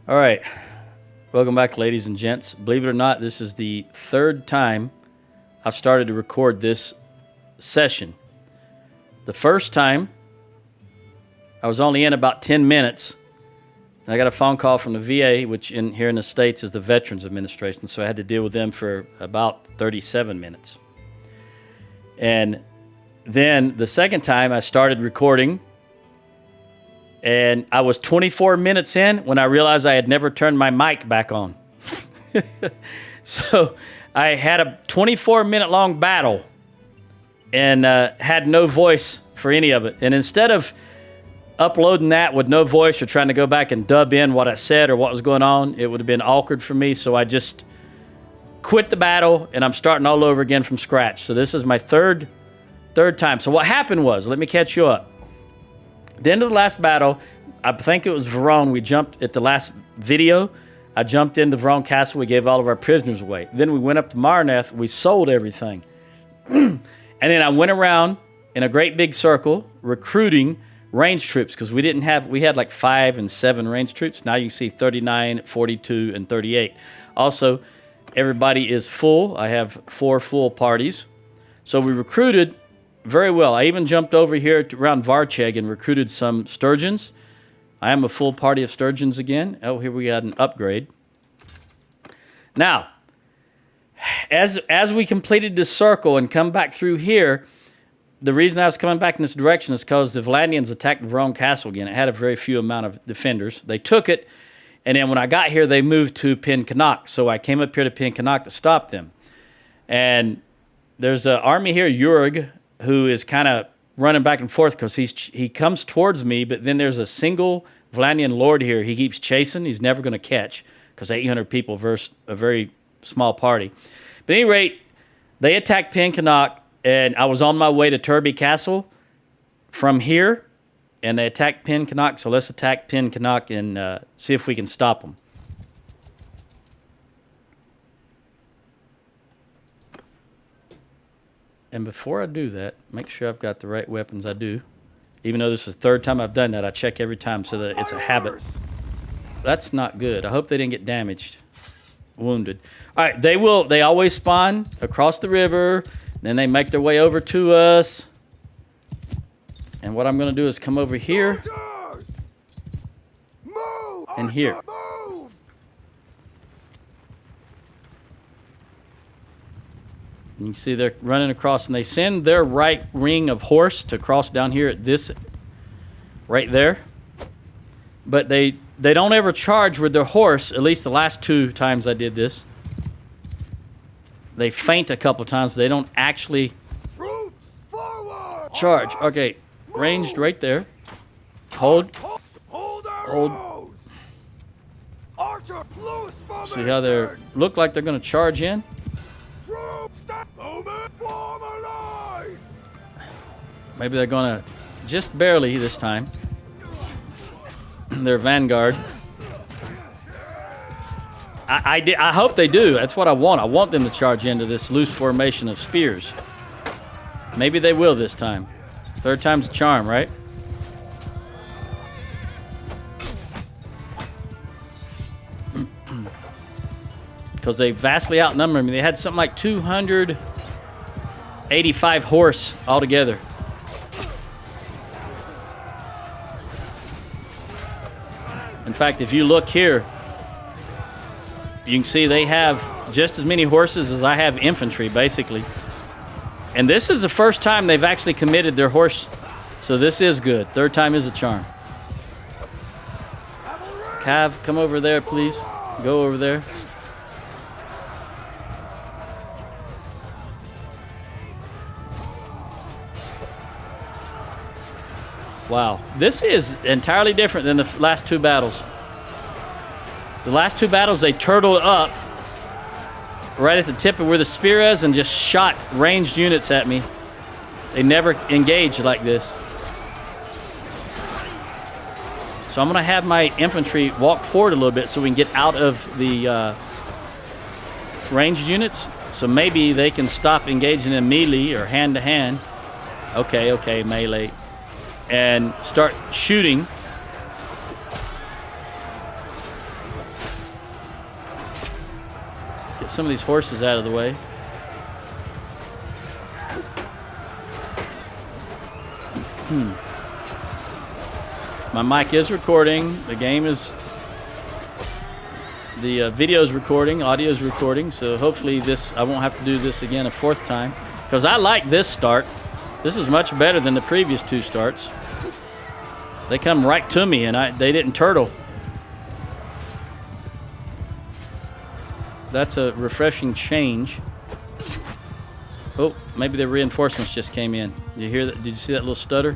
All right. Welcome back, ladies and gents. Believe it or not, this is the third time I've started to record this session. The first time, I was only in about 10 minutes, and I got a phone call from the VA, which here in the States is the Veterans Administration, so I had to deal with them for about 37 minutes. And then the second time, I started recording, and I was 24 minutes in when I realized I had never turned my mic back on. So I had a 24-minute long battle and had no voice for any of it. And instead of uploading that with no voice or trying to go back and dub in what I said or what was going on, it would have been awkward for me. So I just quit the battle, and I'm starting all over again from scratch. So this is my third time. So what happened was, let me catch you up. At the end of the last battle, I think it was Verone, we jumped at the last video. I jumped into Verone Castle. We gave all of our prisoners away. Then we went up to Marneth. We sold everything. And then I went around in a great big circle recruiting range troops because we had like 5 and 7 range troops. Now you see 39, 42, and 38. Also, everybody is full. I have 4 full parties. So we recruited very well. I even jumped over here around Varcheg and recruited some Sturgians. I am a full party of Sturgians again. Oh, here we got an upgrade. Now, as we completed this circle and come back through here, the reason I was coming back in this direction is because the Vlandians attacked Verone Castle again. It had a very few amount of defenders. They took it, and then when I got here, they moved to Pin Canuck. So I came up here to Pin Canuck to stop them. And there's an army here, Gird, who is kind of running back and forth because he comes towards me, but then there's a single Vlandian lord here he keeps chasing. He's never going to catch because 800 people versus a very small party. But at any rate, they attacked Pin Canuck, and I was on my way to Turby Castle from here, and they attacked Pin Canuck, so let's attack Pin Canuck and see if we can stop them. And before I do that, make sure I've got the right weapons. I do. Even though this is the third time I've done that, I check every time so that it's a habit. That's not good. I hope they didn't get damaged, wounded. All right, they always spawn across the river. Then they make their way over to us. And what I'm going to do is come over here and here. You can see they're running across, and they send their right ring of horse to cross down here at this, right there. But they don't ever charge with their horse, at least the last 2 times I did this. They feint a couple times, but they don't actually charge. Okay, ranged right there. Hold. See how they look like they're going to charge in? Maybe they're going to just barely this time. Their vanguard. I hope they do. That's what I want. I want them to charge into this loose formation of spears. Maybe they will this time. Third time's a charm, right? Because they vastly outnumber me. They had something like 285 horse altogether. In fact, if you look here, you can see they have just as many horses as I have infantry, basically. And this is the first time they've actually committed their horse, so this is good. Third time is a charm. Cav, come over there, please. Go over there. Wow, this is entirely different than the last 2 battles. The last 2 battles, they turtled up right at the tip of where the spear is and just shot ranged units at me. They never engaged like this. So I'm going to have my infantry walk forward a little bit so we can get out of the ranged units. So maybe they can stop engaging in melee or hand-to-hand. Okay, melee. And start shooting get some of these horses out of the way. My mic is recording. The game is... The video is recording. Audio is recording. So hopefully I won't have to do this again a fourth time. Because I like this start. This is much better than the previous two starts. They come right to me and they didn't turtle. That's a refreshing change. Oh, maybe the reinforcements just came in. Did you hear that? Did you see that little stutter?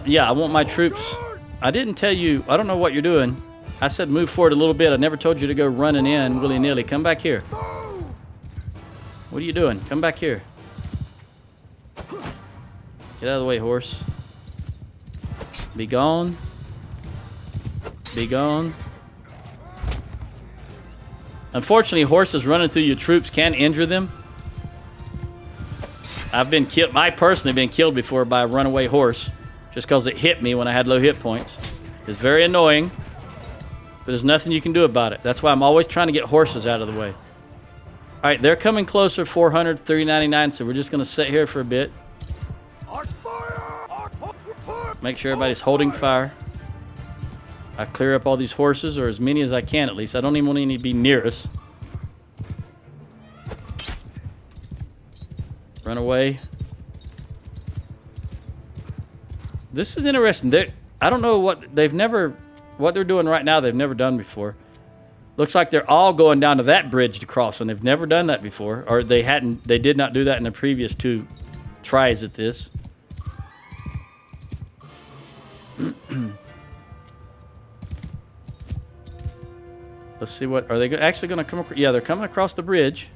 Yeah, I want my troops. I didn't tell you. I don't know what you're doing. I said move forward a little bit. I never told you to go running in willy-nilly. Come back here. What are you doing? Come back here. Get out of the way, horse. Be gone. Be gone. Unfortunately, horses running through your troops can injure them. I've been killed. I personally been killed before by a runaway horse, just because it hit me when I had low hit points. It's very annoying, but there's nothing you can do about it. That's why I'm always trying to get horses out of the way. All right, they're coming closer. 400, 399. So we're just gonna sit here for a bit. Make sure everybody's holding fire. I clear up all these horses, or as many as I can at least. I don't even want any to be near us. Run away. This is interesting. I don't know what they're doing right now. They've never done before. Looks like they're all going down to that bridge to cross, and they've never done that before, or they did not do that in the previous two tries at this. Let's see what... Are they actually going to come... Yeah, they're coming across the bridge.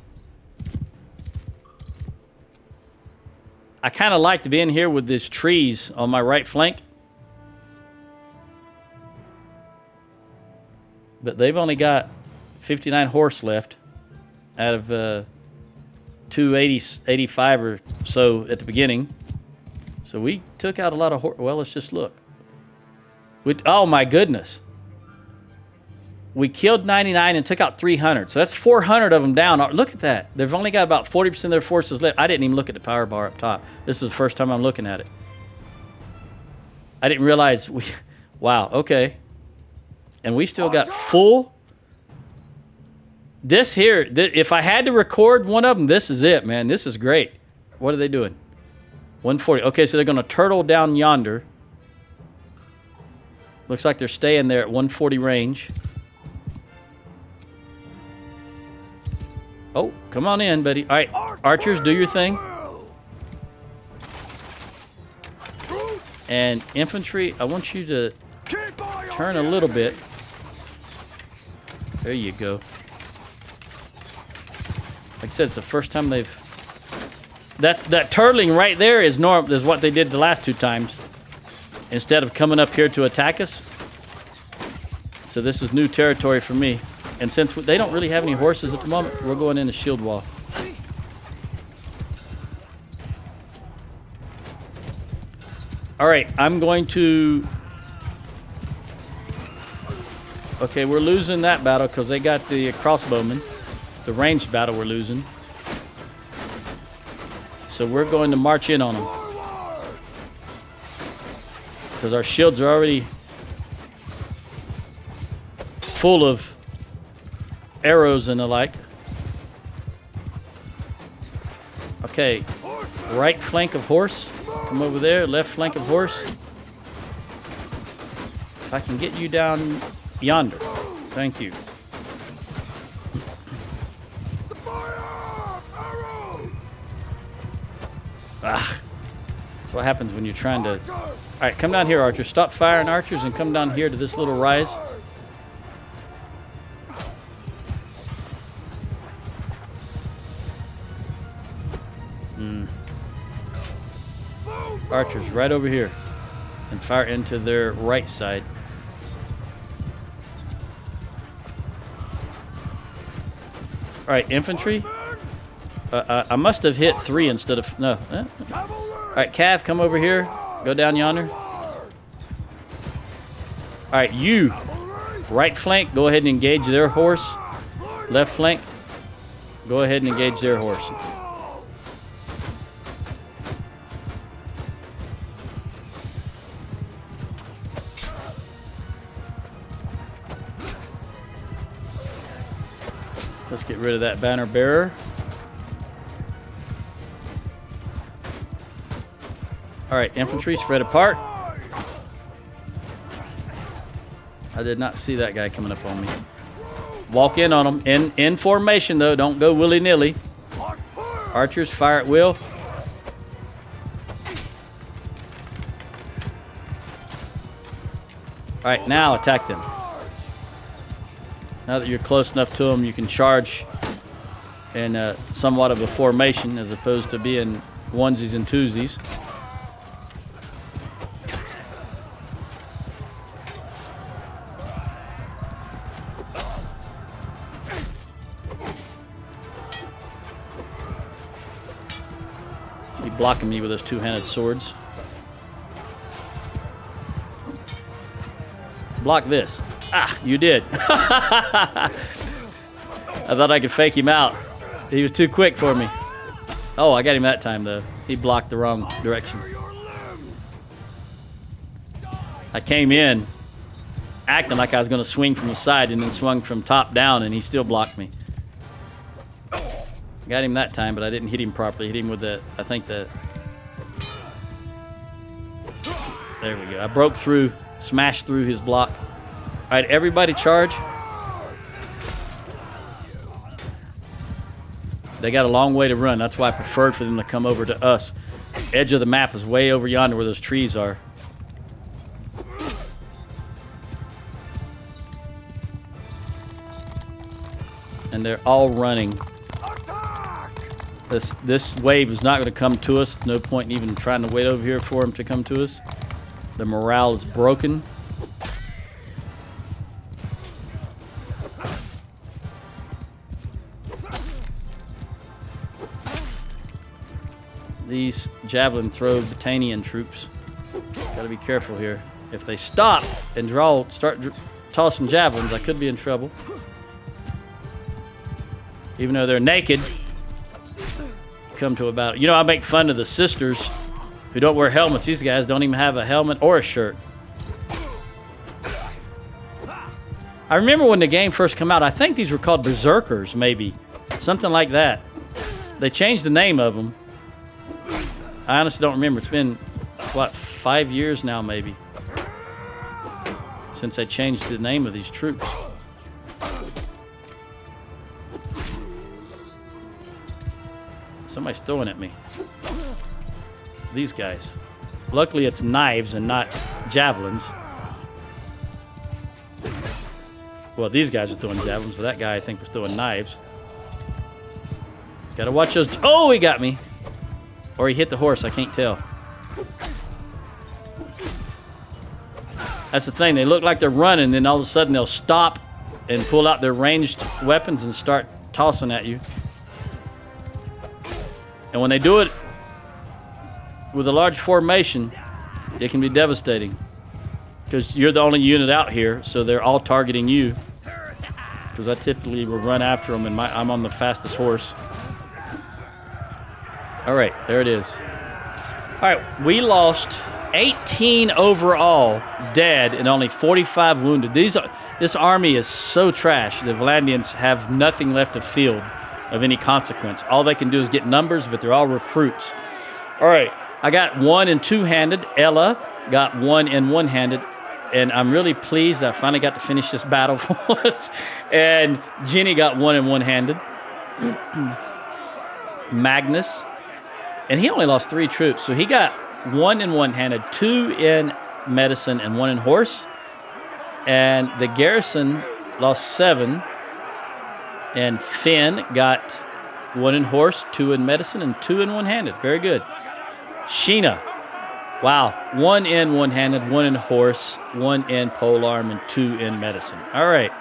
I kind of like to be in here with these trees on my right flank. But they've only got 59 horse left out of 285 or so at the beginning. So we took out a lot of horse... Well, let's just look. Oh, my goodness. We killed 99 and took out 300. So that's 400 of them down. Look at that. They've only got about 40% of their forces left. I didn't even look at the power bar up top. This is the first time I'm looking at it. I didn't realize we... Wow, okay. And we still got full... This here, if I had to record one of them, this is it, man. This is great. What are they doing? 140. Okay, so they're going to turtle down yonder. Looks like they're staying there at 140 range. Oh, come on in, buddy. All right, archers, do your thing. And infantry, I want you to turn a little bit. There you go. Like I said, it's the first time they've... That turtling right there is what they did the last two times. Instead of coming up here to attack us. So this is new territory for me. And since they don't really have any horses at the moment, we're going into shield wall. All right, I'm going to... Okay, we're losing that battle because they got the crossbowmen. The ranged battle we're losing. So we're going to march in on them. Because our shields are already full of arrows and the like. Okay, right flank of horse. Come over there, left flank of horse. If I can get you down yonder. Thank you. Ah, that's what happens when you're trying to... All right, come down here, archers. Stop firing, archers, and come down here to this little rise. Archers right over here and fire into their right side. All right, infantry. I must have hit 3 instead of... No. All right, Cav, come over here. Go down yonder. All right, you. Right flank, go ahead and engage their horse. Left flank, go ahead and engage their horse. Let's get rid of that banner bearer. All right, infantry spread apart. I did not see that guy coming up on me. Walk in on them. In formation, though. Don't go willy-nilly. Archers, fire at will. All right, now attack them. Now that you're close enough to them, you can charge in somewhat of a formation as opposed to being onesies and twosies. Be blocking me with those two-handed swords. Block this. Ah, you did. I thought I could fake him out. He was too quick for me. Oh, I got him that time, though. He blocked the wrong direction. I came in acting like I was going to swing from the side and then swung from top down, and he still blocked me. Got him that time, but I didn't hit him properly. Hit him with the, I think the... There we go. I broke through, smashed through his block. All right, everybody charge. They got a long way to run. That's why I preferred for them to come over to us. Edge of the map is way over yonder where those trees are. And they're all running. This wave is not going to come to us. No point in even trying to wait over here for them to come to us. The morale is broken. These javelin throw Vlandian troops. Got to be careful here. If they stop and start tossing javelins, I could be in trouble. Even though they're naked, come to a battle. You know, I make fun of the sisters who don't wear helmets. These guys don't even have a helmet or a shirt. I remember when the game first came out, I think these were called Berserkers, maybe. Something like that. They changed the name of them. I honestly don't remember. It's been, what, 5 years now, maybe, since they changed the name of these troops. Somebody's throwing at me. These guys. Luckily, it's knives and not javelins. Well, these guys are throwing javelins, but that guy, I think, was throwing knives. Gotta watch those. Oh, he got me. Or he hit the horse. I can't tell. That's the thing. They look like they're running, then all of a sudden they'll stop and pull out their ranged weapons and start tossing at you. And when they do it with a large formation, it can be devastating. Because you're the only unit out here, so they're all targeting you. Because I typically will run after them, and I'm on the fastest horse. All right, there it is. All right, we lost 18 overall dead and only 45 wounded. This army is so trash. The Vlandians have nothing left of field of any consequence. All they can do is get numbers, but they're all recruits. All right, I got one in two-handed. Ella got one in one-handed. And I'm really pleased I finally got to finish this battle for once. And Jenny got one in one-handed. Magnus. And he only lost 3 troops. So he got one in one-handed, 2 in medicine, and 1 in horse. And the garrison lost 7. And Finn got 1 in horse, 2 in medicine, and 2 in one-handed. Very good. Sheena. Wow. 1 in one-handed, 1 in horse, 1 in polearm, and 2 in medicine. All right.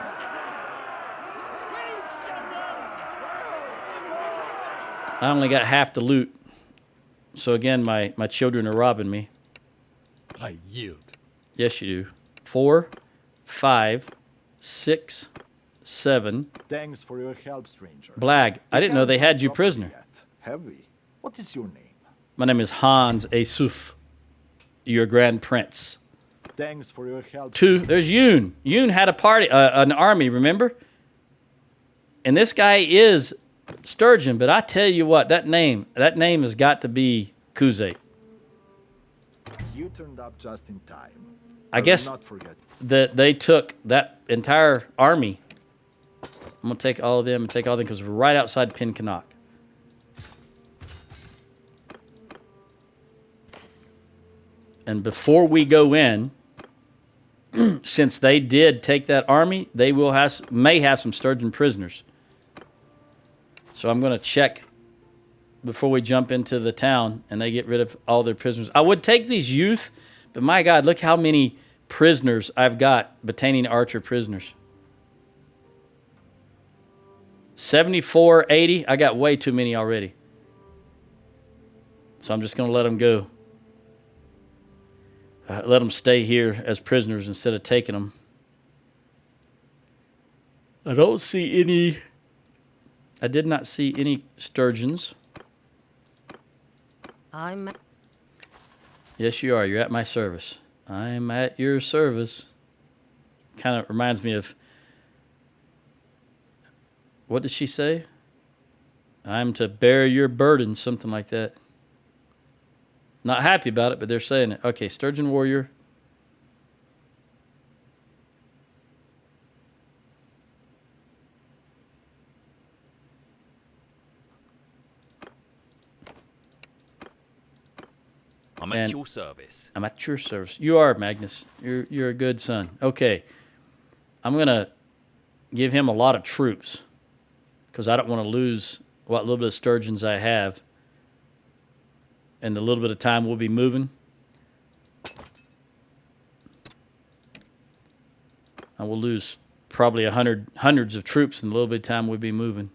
I only got half the loot. So again, my children are robbing me. I yield. Yes, you do. 4, 5, 6, 7. Thanks for your help, stranger. Blag, I didn't know they had you prisoner. Have we? What is your name? My name is Hans Asuf, your Grand Prince. Thanks for your help. 2, there's Yoon. Yoon had a party, an army, remember? And this guy is Sturgeon, but I tell you what, that name has got to be Kuze. You turned up just in time. I guess will not forget. that they took that entire army. I'm going to take all of them because we're right outside Pinkanok. And before we go in, since they did take that army, they may have some Sturgeon prisoners. So I'm going to check before we jump into the town and they get rid of all their prisoners. I would take these youth, but my God, look how many prisoners I've got, Battanian archer prisoners. 74, 80. I got way too many already. So I'm just going to let them go. Let them stay here as prisoners instead of taking them. I don't see any. I did not see any sturgeons. Yes, you are. You're at my service. I'm at your service. Kind of reminds me of. What did she say? I'm to bear your burden, something like that. Not happy about it, but they're saying it. Okay, Sturgeon Warrior. I'm at your service. I'm at your service. You are, Magnus. You're a good son. Okay. I'm going to give him a lot of troops because I don't want to lose what little bit of sturgeons I have. And the little bit of time we'll be moving. I will lose probably hundreds of troops in the little bit of time we'll be moving.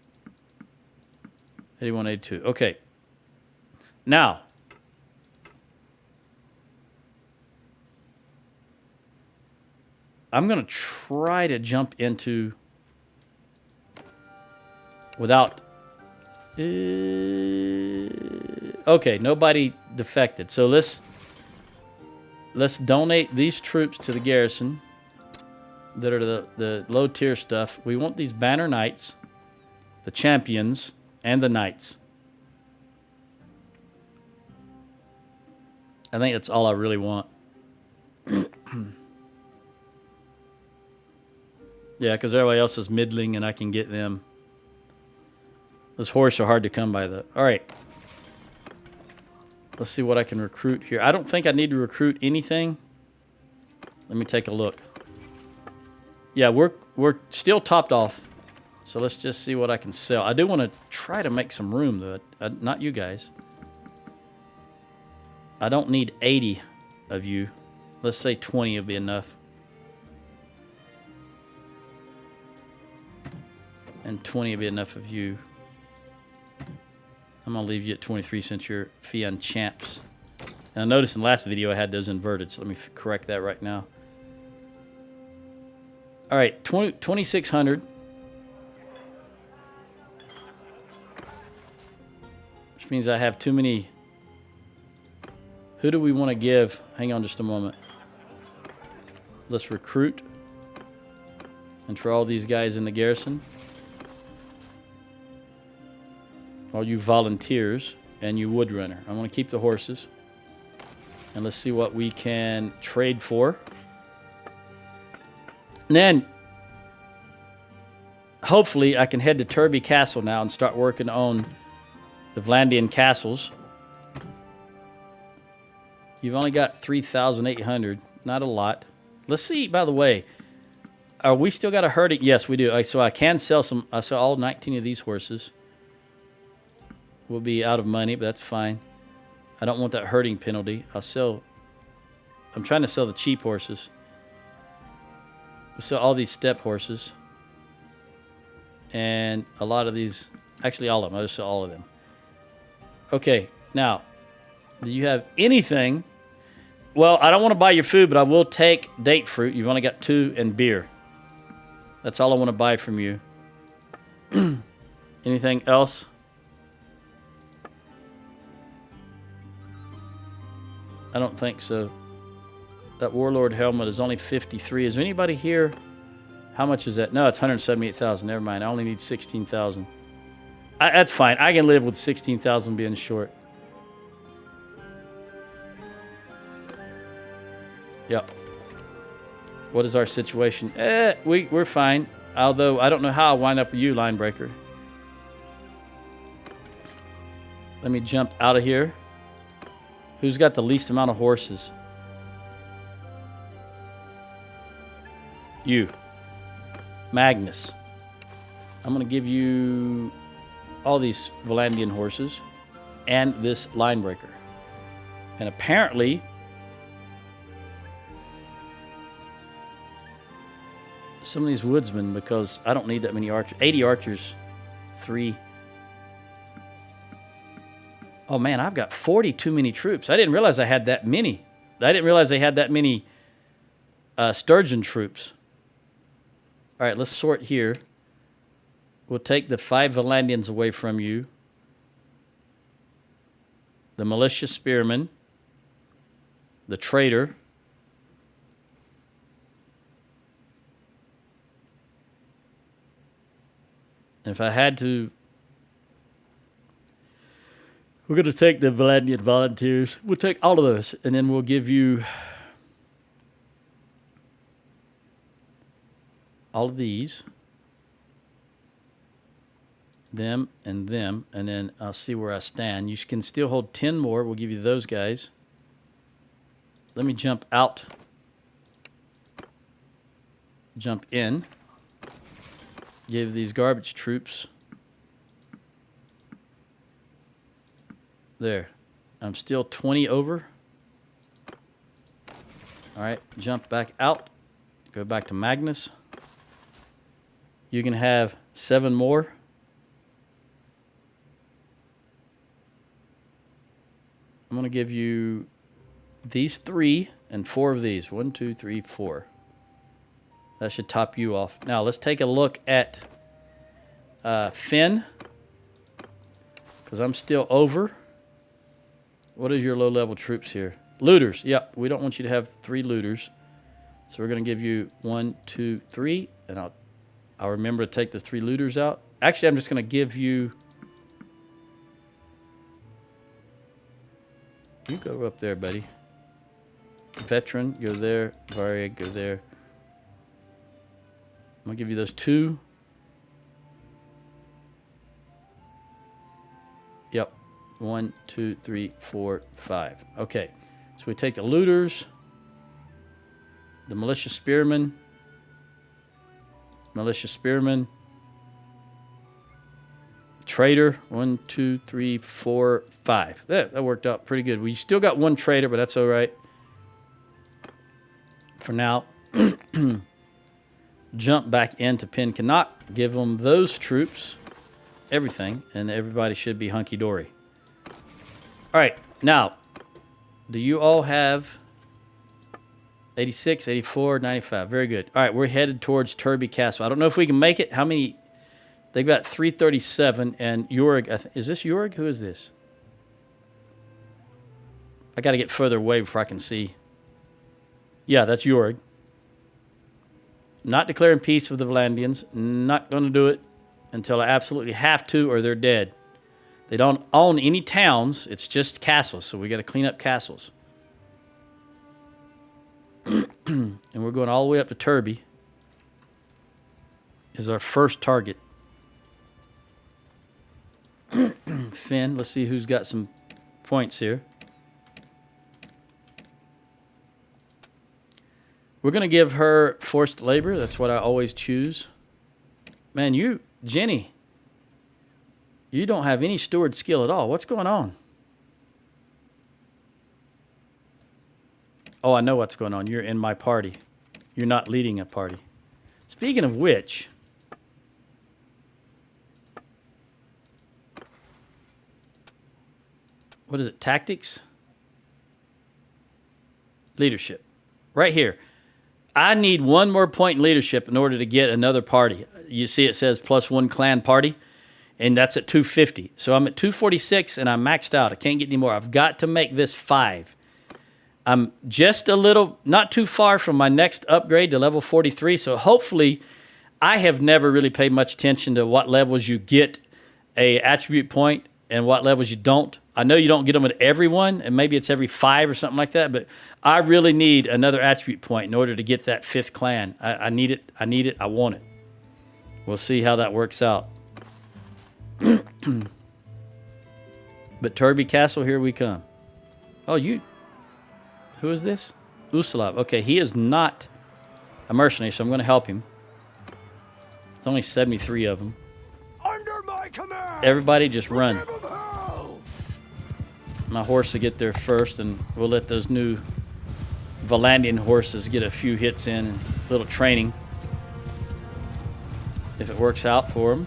81, 82. Okay. Now, I'm going to try to jump into without... okay, nobody defected. So let's donate these troops to the garrison that are the low tier stuff. We want these banner knights, the champions, and the knights. I think that's all I really want. Yeah, because everybody else is middling and I can get them. Those horses are hard to come by, though. All right. Let's see what I can recruit here. I don't think I need to recruit anything. Let me take a look. Yeah, we're still topped off. So let's just see what I can sell. I do want to try to make some room, though. Not you guys. I don't need 80 of you. Let's say 20 will be enough. And 20 will be enough of you. I'm going to leave you at 23 since you're Fian champs. And I noticed in the last video I had those inverted, so let me correct that right now. All right, 2,600. Which means I have too many. Who do we want to give? Hang on just a moment. Let's recruit. And for all these guys in the garrison. All you volunteers and you woodrunner. I want to keep the horses. And let's see what we can trade for. And then, hopefully, I can head to Turby Castle now and start working on the Vlandian castles. You've only got 3,800. Not a lot. Let's see, by the way. Are we still got a herding? Yes, we do. So I can sell some. I sell all 19 of these horses. We'll be out of money, but that's fine. I don't want that herding penalty. I'm trying to sell the cheap horses. We'll sell all these step horses. And a lot of these, actually all of them. I'll just sell all of them. Okay, now, do you have anything? Well, I don't want to buy your food, but I will take date fruit. You've only got 2 and beer. That's all I want to buy from you. Anything else? I don't think so. That Warlord helmet is only 53. Is there anybody here? How much is that? No, it's 178,000. Never mind. I only need 16,000. That's fine. I can live with 16,000 being short. Yep. What is our situation? We're fine. Although, I don't know how I'll wind up with you, Linebreaker. Let me jump out of here. Who's got the least amount of horses? You. Magnus. I'm going to give you all these Vlandian horses and this Linebreaker. And apparently, some of these woodsmen, because I don't need that many archers. 80 archers. 3. Oh, man, I've got 40 too many troops. I didn't realize I had that many. I didn't realize they had that many Sturgian troops. All right, let's sort here. We'll take the 5 Vlandians away from you. The militia spearmen. The traitor. And if I had to... We're going to take the Vlandian volunteers. We'll take all of those. And then we'll give you... all of these. Them and them. And then I'll see where I stand. You can still hold 10 more. We'll give you those guys. Let me jump out. Jump in. Give these garbage troops. There. I'm still 20 over. All right. Jump back out. Go back to Magnus. You can have 7 more. I'm going to give you these 3 and 4 of these. 1, 2, 3, 4. That should top you off. Now, let's take a look at Finn. Because I'm still over. What are your low-level troops here? Looters. Yep, we don't want you to have 3 looters. So we're going to give you 1, 2, 3. And I'll remember to take the 3 looters out. Actually, I'm just going to give you... You go up there, buddy. Veteran, go there. Varia, go there. I'm going to give you those 2. Yep. 1, 2, 3, 4, 5. Okay. So we take the looters, the militia spearmen, traitor. 1, 2, 3, 4, 5. That worked out pretty good. We still got 1 traitor, but that's all right. For now, jump back into Pin Cannot. Give them those troops, everything, and everybody should be hunky-dory. All right, now, do you all have 86, 84, 95? Very good. All right, we're headed towards Turby Castle. I don't know if we can make it. How many? They've got 337, and Jorg, is this Jorg? Who is this? I got to get further away before I can see. Yeah, that's Jorg. Not declaring peace with the Vlandians. Not going to do it until I absolutely have to, or they're dead. They don't own any towns. It's just castles, so we got to clean up castles. And we're going all the way up to Turby. Is our first target. Finn, let's see who's got some points here. We're going to give her forced labor. That's what I always choose. Man, Jenny, you don't have any steward skill at all. What's going on? Oh, I know what's going on. You're in my party. You're not leading a party. Speaking of which, what is it? Tactics? Leadership. Right here. I need one more point in leadership in order to get another party. You see it says +1 clan party, and that's at 250. So I'm at 246, and I'm maxed out. I can't get any more. I've got to make this 5. I'm just a little, not too far from my next upgrade to level 43, so hopefully I have never really paid much attention to what levels you get a attribute point and what levels you don't. I know you don't get them at everyone, and maybe it's every 5 or something like that, but I really need another attribute point in order to get that 5th clan. I need it. I need it. I want it. We'll see how that works out. But Turby Castle, here we come. Oh, you... Who is this? Usalav. Okay, he is not a mercenary, so I'm going to help him. There's only 73 of them. Under my command. Everybody just run. Give 'em hell. My horse will get there first, and we'll let those new Vlandian horses get a few hits in and a little training. If it works out for them.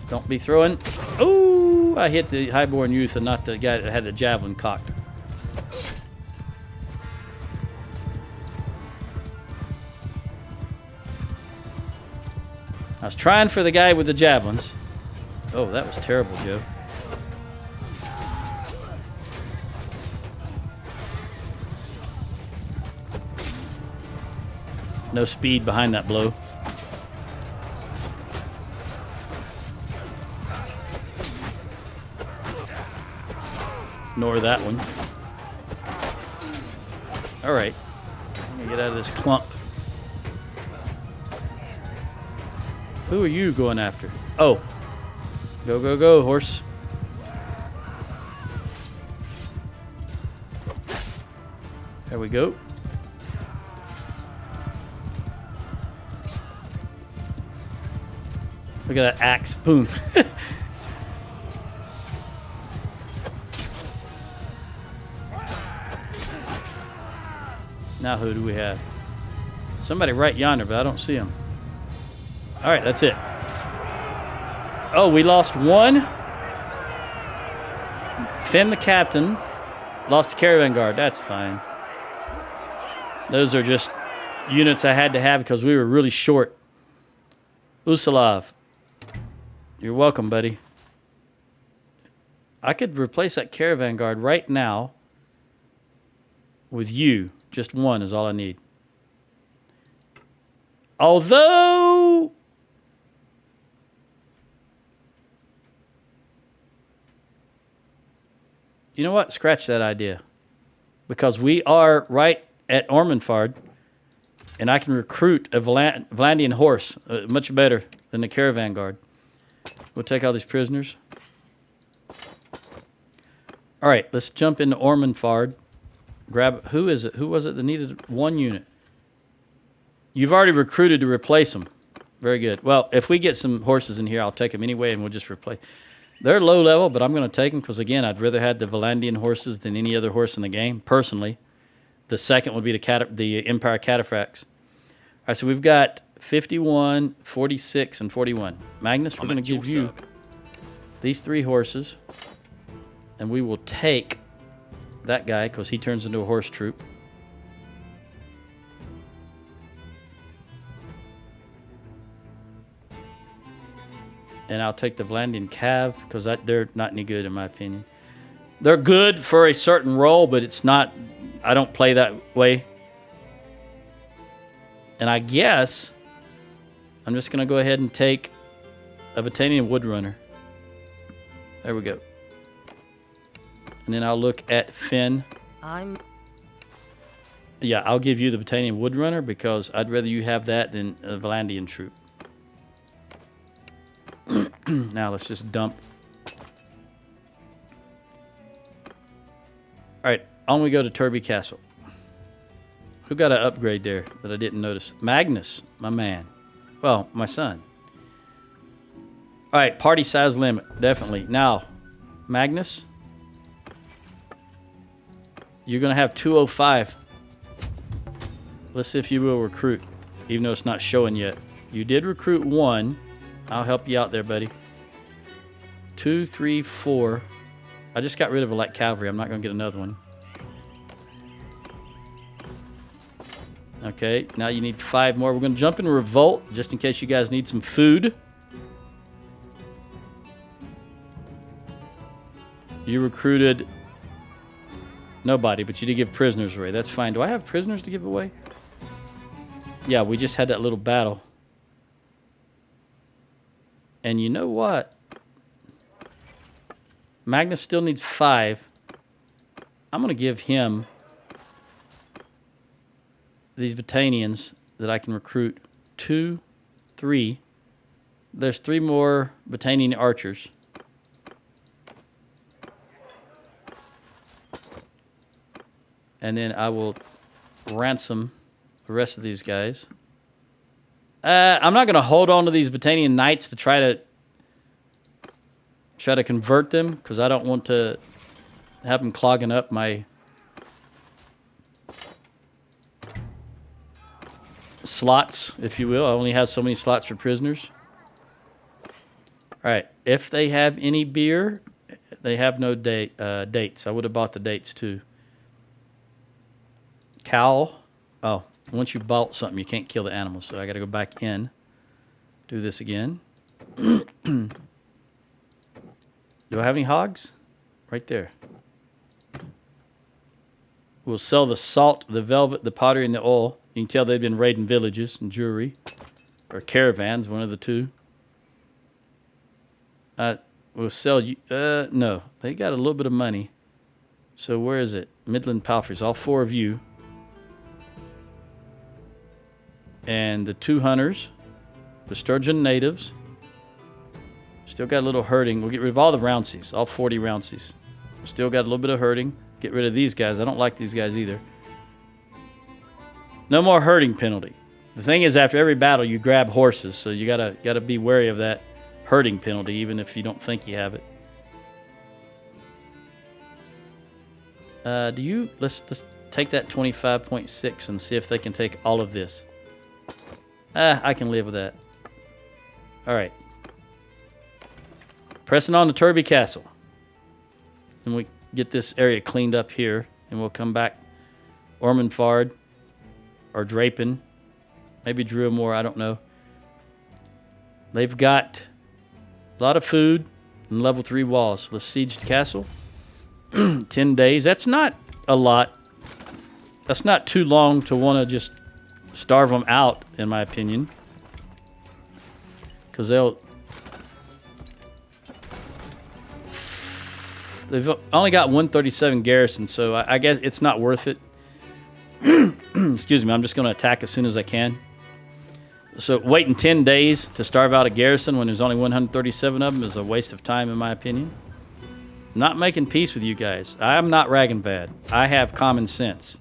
Don't be throwing. Ooh, I hit the highborn youth and not the guy that had the javelin cocked. I was trying for the guy with the javelins. Oh, that was terrible, Joe. No speed behind that blow. Ignore that one. All right. Let me get out of this clump. Who are you going after? Oh. Go, go, go, horse. There we go. Look at that axe. Boom. Now who do we have? Somebody right yonder, but I don't see him. All right, that's it. Oh, we lost one. Finn the captain. Lost a caravan guard. That's fine. Those are just units I had to have because we were really short. Usalav. You're welcome, buddy. I could replace that caravan guard right now with you. Just one is all I need. Although... You know what? Scratch that idea. Because we are right at Ormondfard, and I can recruit a Vlandian horse much better than the caravan guard. We'll take all these prisoners. All right, let's jump into Ormondfard. Grab, who is it? Who was it that needed one unit? You've already recruited to replace them. Very good. Well, if we get some horses in here, I'll take them anyway, and we'll just replace. They're low level, but I'm going to take them because, again, I'd rather have the Vlandian horses than any other horse in the game, personally. The second would be the Empire Cataphracts. All right, so we've got 51, 46, and 41. Magnus, we're going to give you these 3 horses, and we will take that guy because he turns into a horse troop. And I'll take the Vlandian Cav because they're not any good in my opinion. They're good for a certain role, but it's not. I don't play that way. And I guess I'm just going to go ahead and take a Battanian Woodrunner. There we go. And then I'll look at Finn. Yeah, I'll give you the Battanian Woodrunner because I'd rather you have that than a Vlandian troop. Now let's just dump. All right, on we go to Turby Castle. Who got an upgrade there that I didn't notice? Magnus, my man. Well, my son. All right, party size limit, definitely. Now, Magnus, you're going to have 205. Let's see if you will recruit, even though it's not showing yet. You did recruit 1. I'll help you out there, buddy. 2, 3, 4. I just got rid of a light cavalry. I'm not going to get another one. Okay, now you need 5 more. We're going to jump in revolt, just in case you guys need some food. You recruited nobody, but you did give prisoners away. That's fine. Do I have prisoners to give away? Yeah, we just had that little battle. And you know what? Magnus still needs 5. I'm going to give him these Battanians that I can recruit. 2, 3. There's 3 more Battanian archers. And then I will ransom the rest of these guys. I'm not going to hold on to these Battanian knights to try to convert them, because I don't want to have them clogging up my slots, if you will. I only have so many slots for prisoners. All right. If they have any beer, they have no dates. I would have bought the dates too. Cow. Oh, once you bought something, you can't kill the animals. So I got to go back in. Do this again. Do I have any hogs? Right there. We'll sell the salt, the velvet, the pottery, and the oil. You can tell they've been raiding villages and jewelry. Or caravans, one of the two. We'll sell you... no, they got a little bit of money. So where is it? Midland Palfreys, all 4 of you. And the 2 hunters. The Sturgian natives. Still got a little herding. We'll get rid of all the Roundseys, all 40 Roundseys. Still got a little bit of herding. Get rid of these guys. I don't like these guys either. No more herding penalty. The thing is, after every battle, you grab horses, so you gotta be wary of that herding penalty, even if you don't think you have it. Let's take that 25.6 and see if they can take all of this. I can live with that. All right. Pressing on to Turby Castle. And we get this area cleaned up here, and we'll come back. Ormondfard or Drapin. Maybe Druamore, I don't know. They've got a lot of food and level 3 walls. Let's siege the castle. 10 days. That's not a lot. That's not too long to want to just starve them out, in my opinion. Because they've only got 137 garrison, so I guess it's not worth it. Excuse me, I'm just going to attack as soon as I can. So waiting 10 days to starve out a garrison when there's only 137 of them is a waste of time, in my opinion. Not making peace with you guys. I'm not Ragnvad. I have common sense.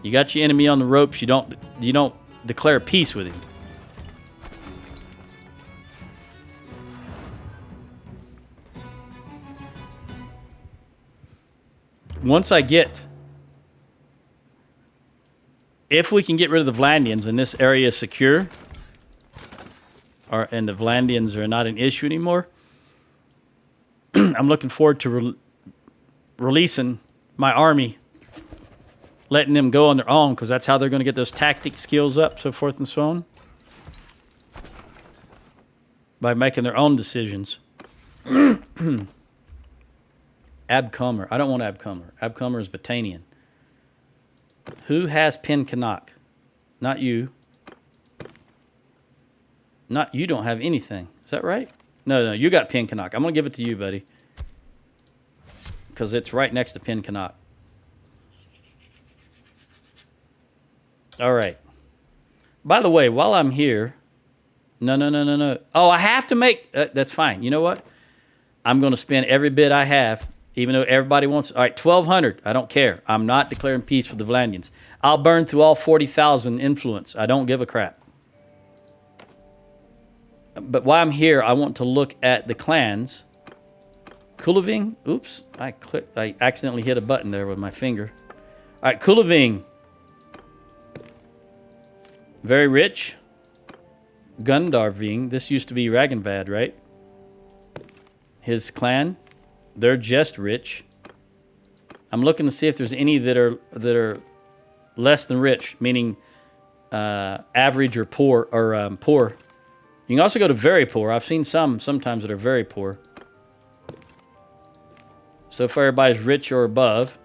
You got your enemy on the ropes. You don't declare peace with him. Once I get... If we can get rid of the Vlandians and this area is secure, and the Vlandians are not an issue anymore, I'm looking forward to releasing my army, letting them go on their own, because that's how they're going to get those tactic skills up, so forth and so on, by making their own decisions. Abcomer. I don't want Abcomer. Abcomer is Battanian. Who has Pen Canuck? Not you. Not you don't have anything. Is that right? No, you got Pen Canuck. I'm going to give it to you, buddy. Because it's right next to Pen Canuck. All right. By the way, while I'm here... No. Oh, I have to make... that's fine. You know what? I'm going to spend every bit I have... Even though everybody wants... All right, 1,200. I don't care. I'm not declaring peace with the Vlandians. I'll burn through all 40,000 influence. I don't give a crap. But while I'm here, I want to look at the clans. Kulaving. Oops. I accidentally hit a button there with my finger. All right, Kulaving. Very rich. Gundarving. This used to be Ragnvad, right? His clan... They're just rich. I'm looking to see if there's any that are less than rich, meaning average or poor, or poor. You can also go to very poor. I've seen sometimes that are very poor. So far, everybody's rich or above.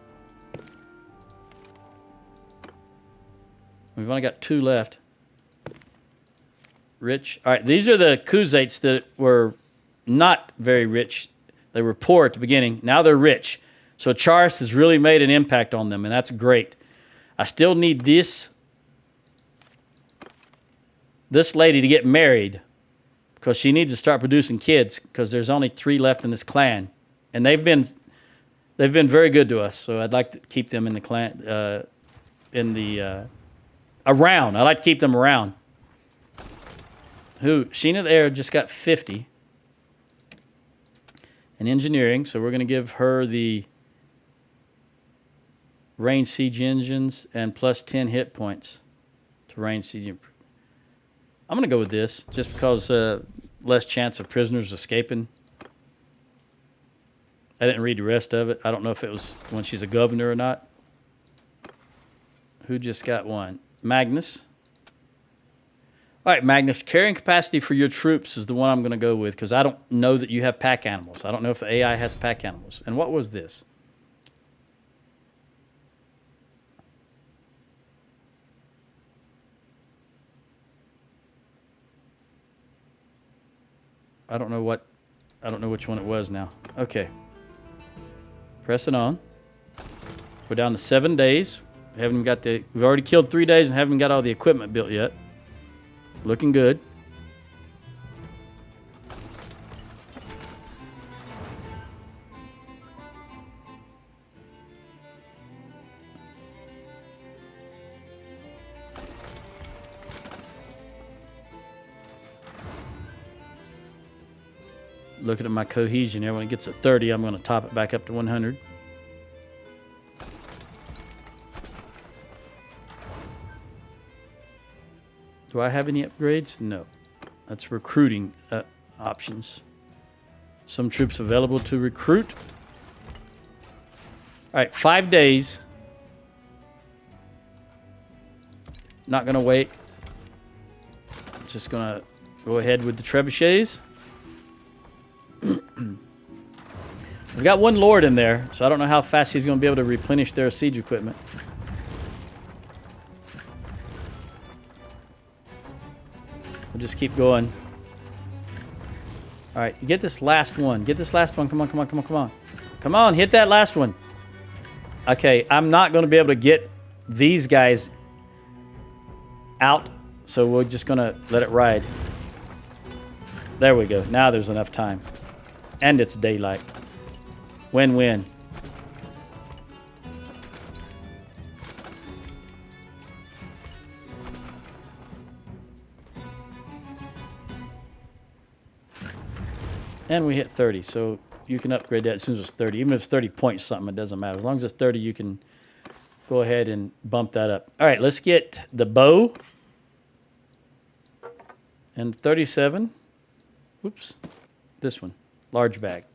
We've only got 2 left. Rich. All right, these are the Khuzaits that were not very rich. They were poor at the beginning. Now they're rich. So Charis has really made an impact on them, and that's great. I still need this lady to get married because she needs to start producing kids because there's only 3 left in this clan. And they've been very good to us, so I'd like to keep them in the clan, around. I like to keep them around. Sheena there just got 50 in engineering, so we're going to give her the range siege engines and plus 10 hit points to range siege. I'm going to go with this just because less chance of prisoners escaping. I didn't read the rest of it. I don't know if it was when she's a governor or not. Who just got one? Magnus. All right, Magnus, carrying capacity for your troops is the one I'm going to go with because I don't know that you have pack animals. I don't know if the AI has pack animals. And what was this? I don't know which one it was now. Okay. Pressing on. We're down to 7 days. We've already killed 3 days and haven't got all the equipment built yet. Looking good. Looking at my cohesion here. When it gets to 30, I'm going to top it back up to 100. Do I have any upgrades? No. That's recruiting options. Some troops available to recruit. All right, 5 days. Not going to wait. Just going to go ahead with the trebuchets. We've got 1 lord in there, so I don't know how fast he's going to be able to replenish their siege equipment. We'll just keep going. All right, get this last one. Get this last one. Come on, come on, come on, come on. Come on, hit that last one. Okay, I'm not going to be able to get these guys out, so we're just going to let it ride. There we go. Now there's enough time. And it's daylight. Win-win. And we hit 30, so you can upgrade that as soon as it's 30. Even if it's 30 points something, it doesn't matter. As long as it's 30, you can go ahead and bump that up. All right, let's get the bow. And 37. Oops. This one. Large bag.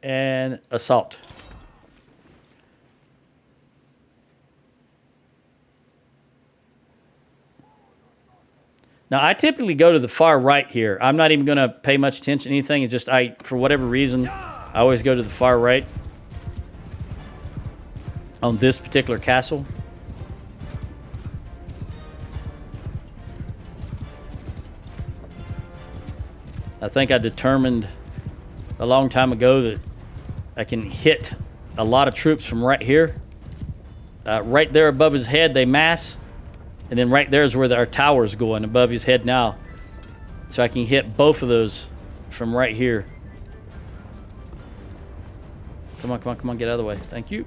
And assault. Now, I typically go to the far right here. I'm not even going to pay much attention to anything. It's just, for whatever reason, I always go to the far right on this particular castle. I think I determined a long time ago that I can hit a lot of troops from right here. Right there above his head, they mass. And then right there is where our tower's going, above his head now. So I can hit both of those from right here. Come on, come on, come on, get out of the way. Thank you.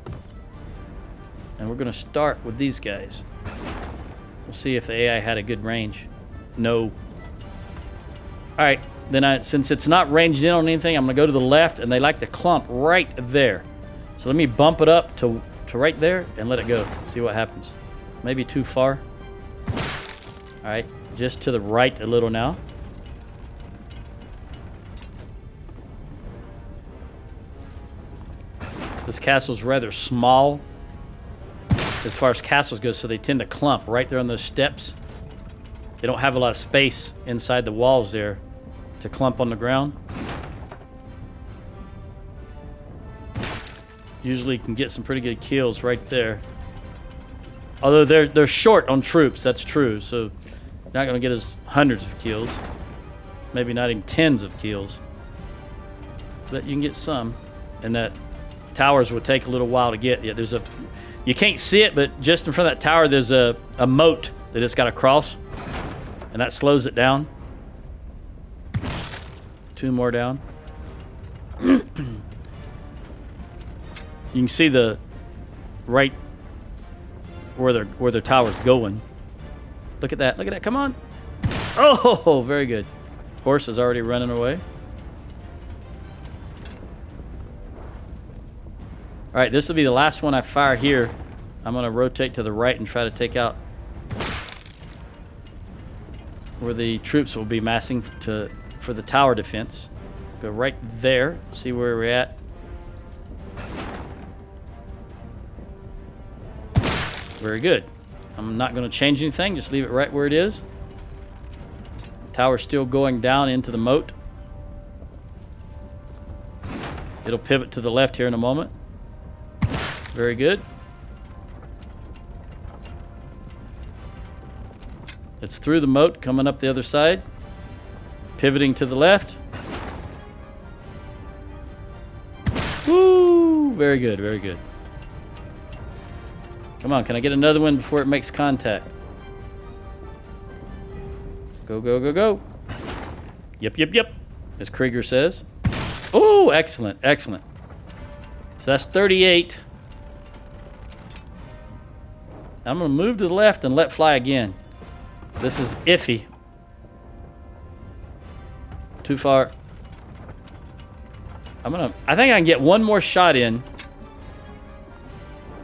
And we're going to start with these guys. We'll see if the AI had a good range. No. All right, then since it's not ranged in on anything, I'm going to go to the left, and they like to clump right there. So let me bump it up to right there and let it go. See what happens. Maybe too far. All right, just to the right a little now. This castle's rather small. as far as castles go, so they tend to clump right there on those steps. They don't have a lot of space inside the walls there to clump on the ground. Usually can get some pretty good kills right there. Although they're short on troops, that's true. So you're not going to get as hundreds of kills. Maybe not even tens of kills. But you can get some. And that towers would take a little while to get. Yeah, there's a... You can't see it, but just in front of that tower, there's a moat that it's got to cross. And that slows it down. 2 more down. You can see the right where their tower's going. Look at that. Look at that. Come on. Oh, very good. Horse is already running away. All right, this will be the last one I fire here. I'm going to rotate to the right and try to take out where the troops will be massing for the tower defense. Go right there, see where we're at. Very good. I'm not going to change anything, just leave it right where it is. Tower's still going down into the moat. It'll pivot to the left here in a moment. Very good. It's through the moat, coming up the other side. Pivoting to the left. Woo! Very good, very good. Come on, can I get another one before it makes contact? Go, go, go, go. Yep, yep, yep, as Krieger says. Oh, excellent, excellent. So that's 38. I'm going to move to the left and let fly again. This is iffy. Too far. I think I can get one more shot in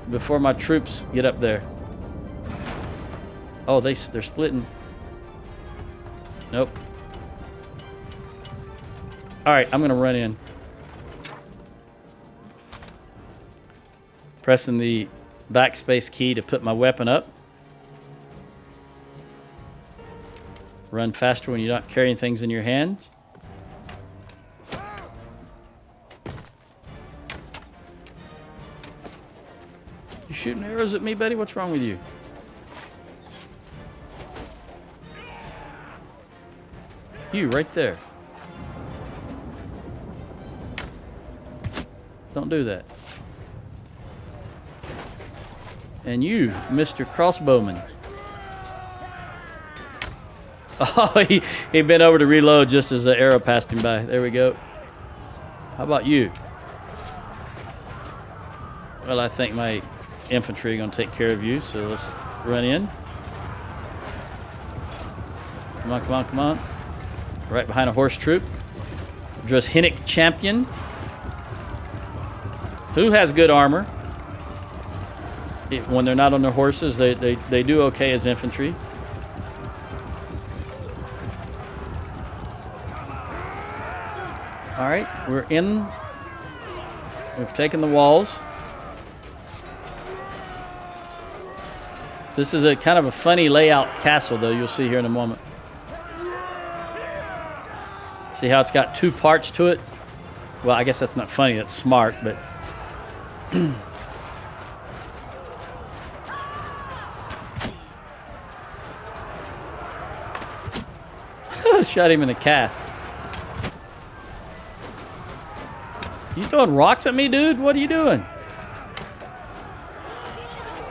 before my troops get up there. Oh, they're splitting. Nope. All right, I'm going to run in. Pressing the backspace key to put my weapon up. Run faster when you're not carrying things in your hands. You shooting arrows at me, buddy? What's wrong with you? You, right there. Don't do that. And you, Mr. Crossbowman. Oh, he bent over to reload just as the arrow passed him by. There we go. How about you? Well, I think my infantry are going to take care of you, so let's run in. Come on, come on, come on. Right behind a horse troop. Droshinnik champion. Who has good armor? When they're not on their horses, they do okay as infantry. All right, we're in. We've taken the walls. This is a kind of a funny layout castle, though. You'll see here in a moment. See how it's got 2 parts to it? Well, I guess that's not funny. That's smart, but... Shot him in the calf. You throwing rocks at me, dude? What are you doing?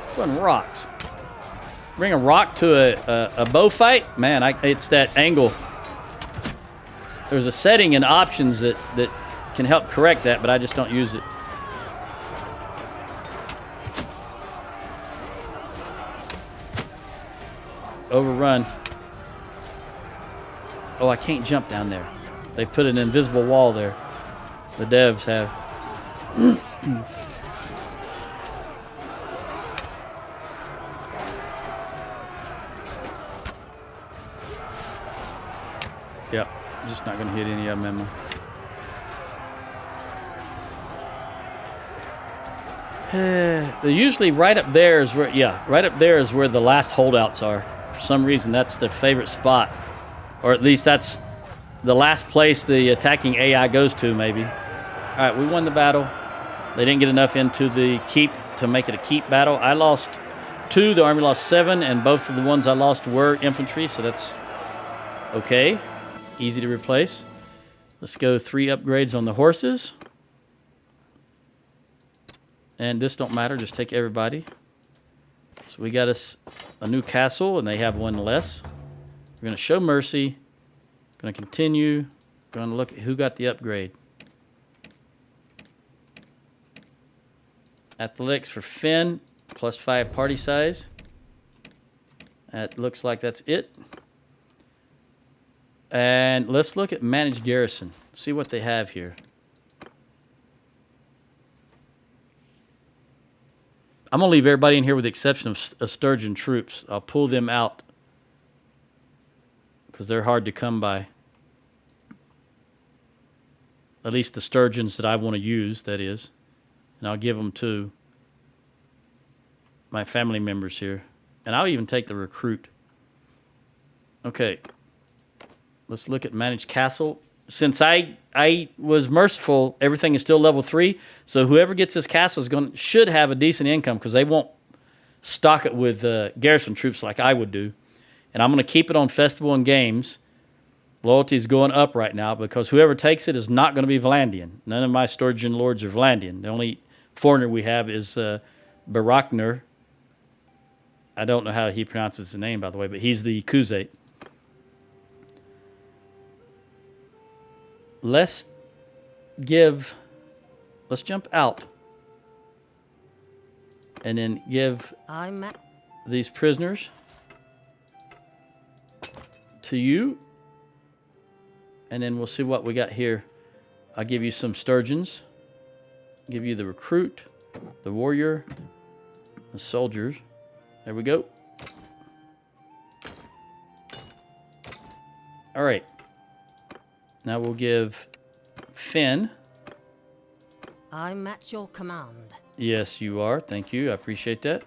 Throwing rocks. Bring a rock to a bow fight? Man, it's that angle. There's a setting in options that can help correct that, but I just don't use it. Overrun. Oh, I can't jump down there. They put an invisible wall there. The devs have. Yep, just not going to hit any of them, am I? They're usually right up there is where, yeah, right up there is where the last holdouts are. For some reason, that's their favorite spot. Or at least that's the last place the attacking AI goes to, maybe. All right, we won the battle. They didn't get enough into the keep to make it a keep battle. I lost 2, the army lost 7, and both of the ones I lost were infantry, so that's okay. Easy to replace. Let's go 3 upgrades on the horses. And this don't matter, just take everybody. So we got us a new castle, and they have one less. We're going to show mercy. Going to continue. Going to look at who got the upgrade. Athletics for Finn, +5 party size. That looks like that's it. And let's look at managed garrison. See what they have here. I'm going to leave everybody in here with the exception of Sturgian troops. I'll pull them out because they're hard to come by. At least the Sturgians that I want to use, that is. And I'll give them to my family members here. And I'll even take the recruit. Okay. Let's look at managed castle. Since I was merciful, everything is still level 3. So whoever gets this castle should have a decent income because they won't stock it with garrison troops like I would do. And I'm going to keep it on festival and games. Loyalty is going up right now because whoever takes it is not going to be Vlandian. None of my Sturgian lords are Vlandian. The only foreigner we have is Barakner. I don't know how he pronounces his name, by the way, but he's the Kuzate. Let's jump out and then give these prisoners to you. And then we'll see what we got here. I'll give you some Sturgians. Give you the recruit, the warrior, the soldiers. There we go. All right. Now we'll give Finn. I'm at your command. Yes, you are. Thank you. I appreciate that.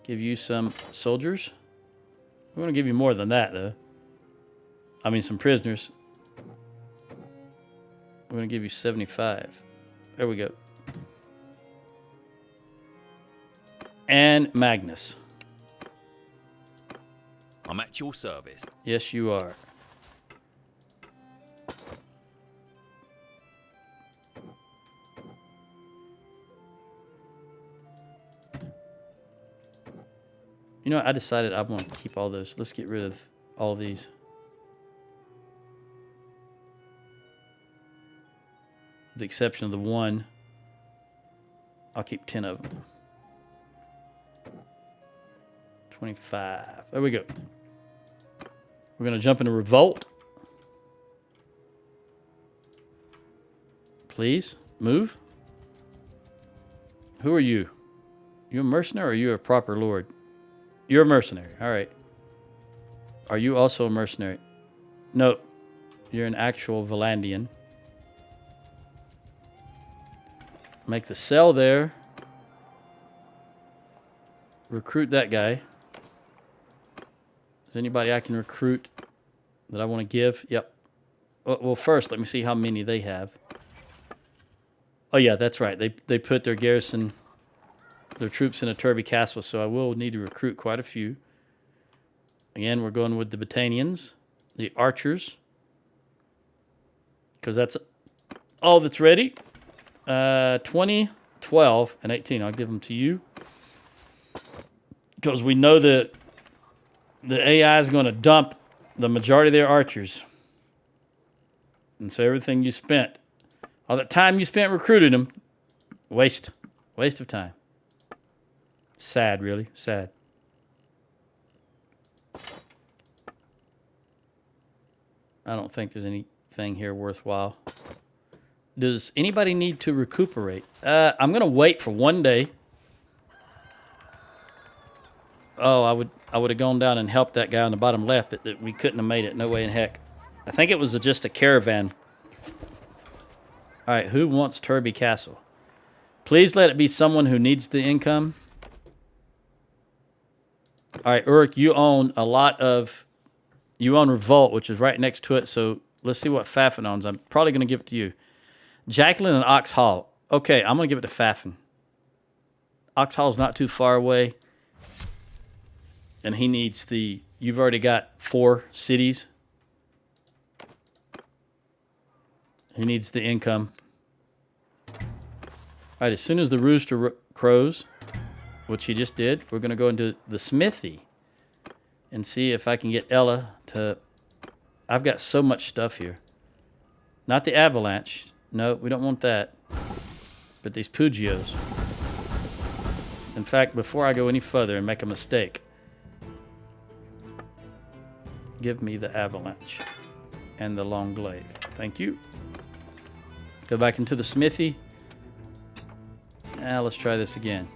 Give you some soldiers. We're going to give you more than that, though. I mean, some prisoners. We're going to give you 75. There we go. And Magnus. I'm at your service. Yes, you are. You know what? I decided I want to keep all those. Let's get rid of all these. With the exception of the one. I'll keep 10 of them. 25. There we go. We're going to jump into revolt. Please, move. Who are you? You a mercenary or are you a proper lord? You're a mercenary. All right. Are you also a mercenary? No. You're an actual Vlandian. Make the cell there. Recruit that guy. Is anybody I can recruit that I want to give? Yep. Well, first, let me see how many they have. Oh, yeah, that's right. They put their garrison, their troops in a Turby castle, so I will need to recruit quite a few. Again, we're going with the Battanians, the archers, because that's all that's ready. 20, 12, and 18. I'll give them to you. Because we know that the AI is going to dump the majority of their archers. And so everything you spent, all that time you spent recruiting them, waste of time. Sad, really, sad. I don't think there's anything here worthwhile. Does anybody need to recuperate? I'm going to wait for 1 day. Oh, I would have gone down and helped that guy on the bottom left, but we couldn't have made it. No way in heck. I think it was just a caravan. All right, who wants Turby Castle? Please let it be someone who needs the income. All right, Uruk, you own a lot of... You own Revolt, which is right next to it, so let's see what Fafin owns. I'm probably going to give it to you. Jacqueline and Ox Hall. Okay, I'm going to give it to Fafin. Ox Hall's not too far away. And he needs the... You've already got 4 cities. He needs the income. All right, as soon as the rooster crows, which he just did, we're going to go into the smithy and see if I can get Ella to... I've got so much stuff here. Not the avalanche. No, we don't want that. But these Pugios. In fact, before I go any further and make a mistake, give me the avalanche and the long glaive. Thank you. Go back into the smithy. Now let's try this again.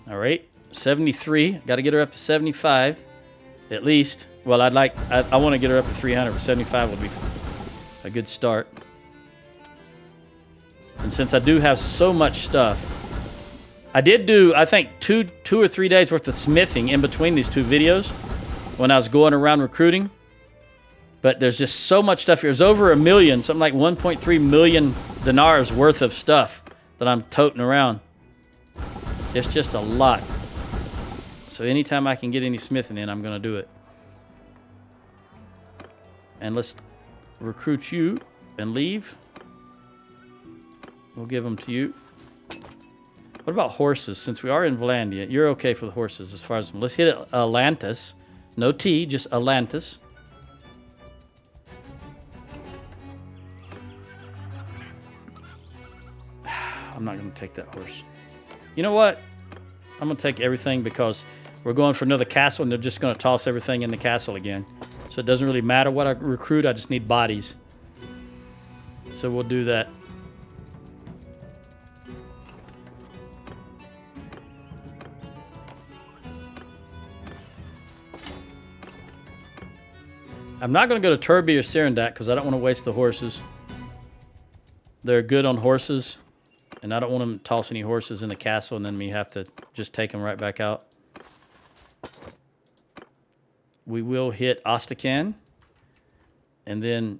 All right, 73. Got to get her up to 75, at least. Well, I want to get her up to 300, but 75 would be a good start. And since I do have so much stuff, I did do, I think, two or 3 days worth of smithing in between these 2 videos when I was going around recruiting. But there's just so much stuff here. There's over 1 million, something like 1.3 million dinars worth of stuff that I'm toting around. It's just a lot. So anytime I can get any smithing in, I'm going to do it. And let's recruit you and leave. We'll give them to you. What about horses? Since we are in Vlandia, you're okay for the horses as far as... Let's hit Atlantis. No T, just Atlantis. I'm not going to take that horse. You know what? I'm going to take everything because we're going for another castle and they're just going to toss everything in the castle again. So it doesn't really matter what I recruit. I just need bodies. So we'll do that. I'm not going to go to Turbi or Serendak because I don't want to waste the horses. They're good on horses. And I don't want them to toss any horses in the castle and then me have to just take them right back out. We will hit Ostakan. And then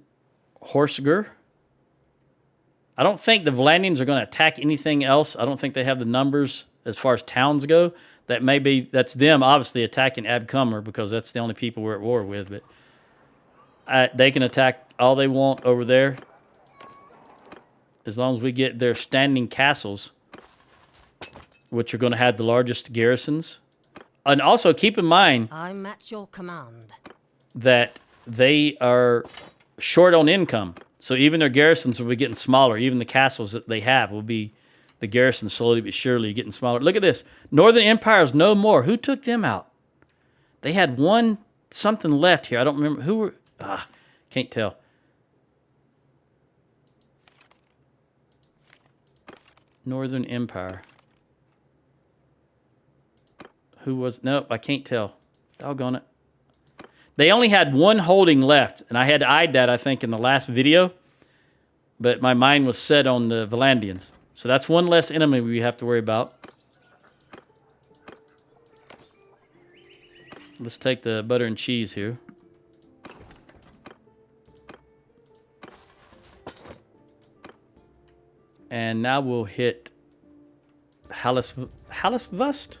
Horsegur. I don't think the Vlandians are going to attack anything else. I don't think they have the numbers as far as towns go. That's them obviously attacking Abcomer because that's the only people we're at war with. But they can attack all they want over there. As long as we get their standing castles, which are going to have the largest garrisons. And also keep in mind... I'm at your command. ...that they are short on income. So even their garrisons will be getting smaller. Even the castles that they have will be... The garrisons slowly but surely getting smaller. Look at this. Northern Empire's no more. Who took them out? They had something left here. I don't remember. Who were... can't tell. Northern Empire. Who was... Nope, I can't tell. Doggone it. They only had 1 holding left, and I had eyed that, I think, in the last video. But my mind was set on the Vlandians. So that's 1 less enemy we have to worry about. Let's take the butter and cheese here. And now we'll hit Hallisvust.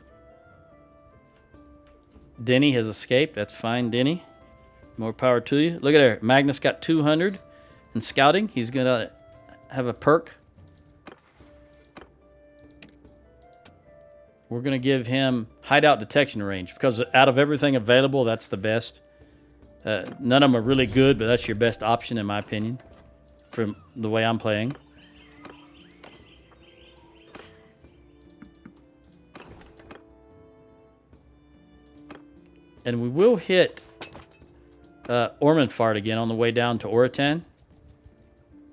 Denny has escaped. That's fine, Denny. More power to you. Look at there. Magnus got 200 in scouting. He's going to have a perk. We're going to give him hideout detection range because out of everything available, that's the best. None of them are really good, but that's your best option in my opinion from the way I'm playing. And we will hit Ormondfart again on the way down to Oratan.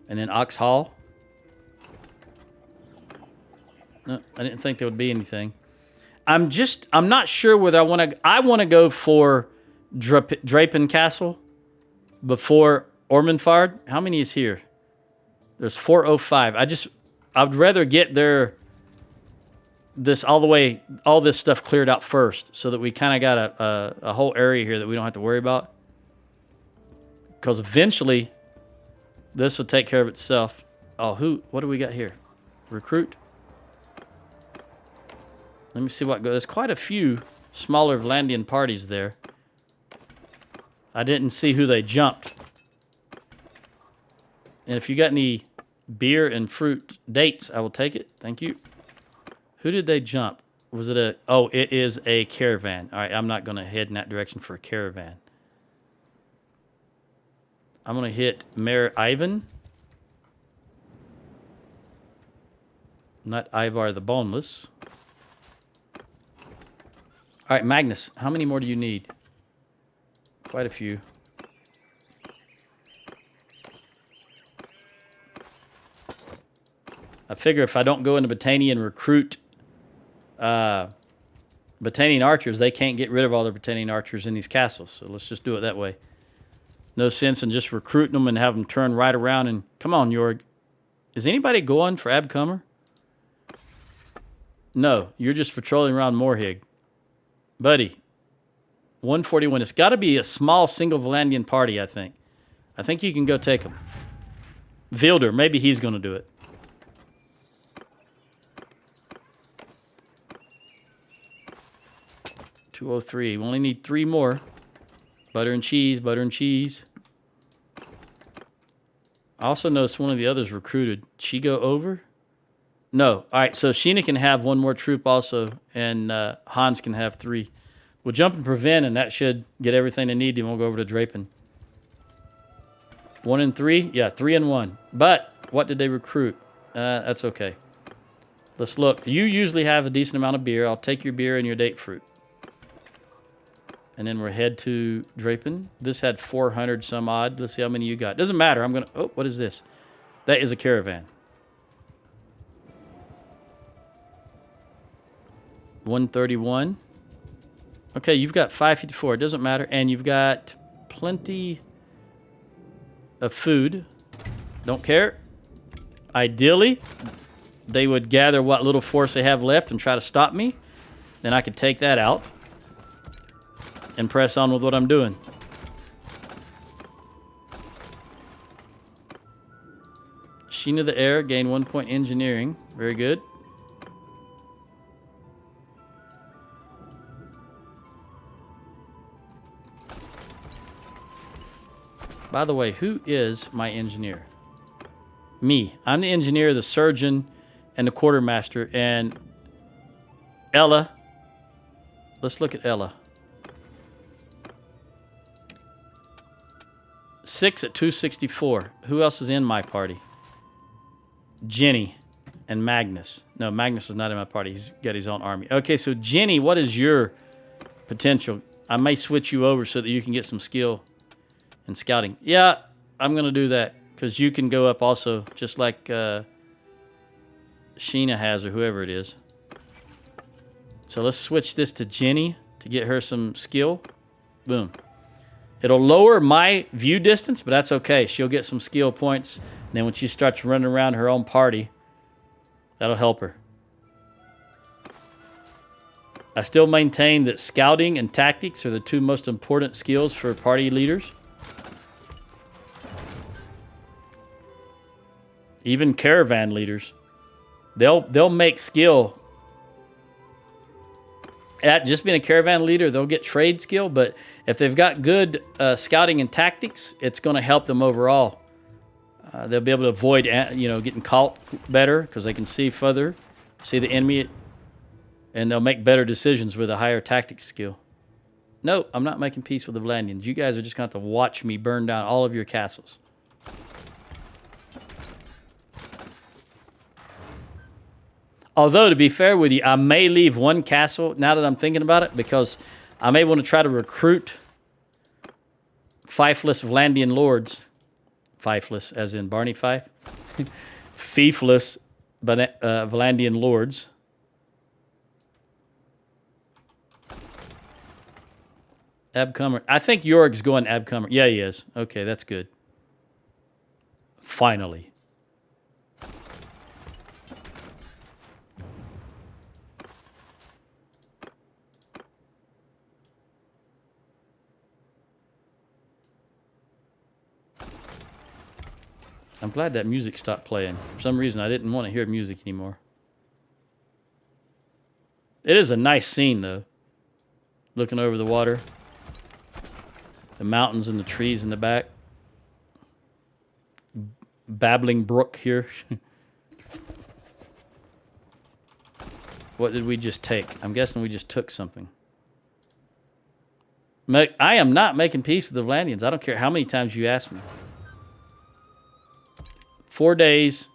And then Ox Hall. No, I didn't think there would be anything. I'm not sure whether I want to go for Drapen Castle before Ormondfart. How many is here? There's 405. I'd rather get all this stuff cleared out first, so that we kind of got a whole area here that we don't have to worry about. Because eventually, this will take care of itself. Oh, what do we got here? Recruit. Let me see what goes. There's quite a few smaller Vlandian parties there. I didn't see who they jumped. And if you got any beer and fruit dates, I will take it. Thank you. Who did they jump? Was it oh, it is a caravan. All right, I'm not going to head in that direction for a caravan. I'm going to hit Mayor Ivan. Not Ivar the Boneless. All right, Magnus, how many more do you need? Quite a few. I figure if I don't go into Britannia and recruit Britannian archers, they can't get rid of all the Britannian archers in these castles. So let's just do it that way. No sense in just recruiting them and have them turn right around and... Come on, Jorg. Is anybody going for Abcomer? No, you're just patrolling around Morhig. Buddy, 141. It's got to be a small single Vlandian party, I think. I think you can go take them. Vilder, maybe he's going to do it. $203. We only need 3 more. Butter and cheese, butter and cheese. I also noticed one of the others recruited. She go over? No. All right, so Sheena can have 1 more troop also, and Hans can have 3. We'll jump and prevent, and that should get everything they need, and we'll go over to Drapen. 1 and 3? Yeah, 3 and 1. But what did they recruit? That's okay. Let's look. You usually have a decent amount of beer. I'll take your beer and your date fruit. And then we'll head to Drapen. This had 400 some odd. Let's see how many you got. Doesn't matter. I'm going to... Oh, what is this? That is a caravan. 131. Okay, you've got 554. It doesn't matter. And you've got plenty of food. Don't care. Ideally, they would gather what little force they have left and try to stop me. Then I could take that out and press on with what I'm doing. Sheen of the Air, gain 1 point engineering. Very good. By the way, who is my engineer? Me. I'm the engineer, the surgeon, and the quartermaster. And Ella. Let's look at Ella. 6 at 264. Who else is in my party? Jenny and Magnus. No, Magnus is not in my party. He's got his own army. Okay, so Jenny, what is your potential? I may switch you over so that you can get some skill in scouting. Yeah, I'm going to do that because you can go up also, just like Sheena has or whoever it is. So let's switch this to Jenny to get her some skill. Boom. It'll lower my view distance, but that's okay. She'll get some skill points. And then when she starts running around her own party, that'll help her. I still maintain that scouting and tactics are the 2 most important skills for party leaders. Even caravan leaders. They'll make skill. At just being a caravan leader, they'll get trade skill, but if they've got good scouting and tactics, it's going to help them overall. They'll be able to avoid, getting caught better because they can see further, see the enemy, and they'll make better decisions with a higher tactics skill. No, I'm not making peace with the Vlandians. You guys are just going to have to watch me burn down all of your castles. Although, to be fair with you, I may leave 1 castle now that I'm thinking about it because I may want to try to recruit fifeless Vlandian lords. Fifeless, as in Barney Fife. Fiefless Vlandian lords. Abcomer. I think Jorg's going Abcomer. Yeah, he is. Okay, that's good. Finally. I'm glad that music stopped playing. For some reason, I didn't want to hear music anymore. It is a nice scene, though. Looking over the water. The mountains and the trees in the back. Babbling brook here. What did we just take? I'm guessing we just took something. I am not making peace with the Vlandians. I don't care how many times you ask me. 4 days,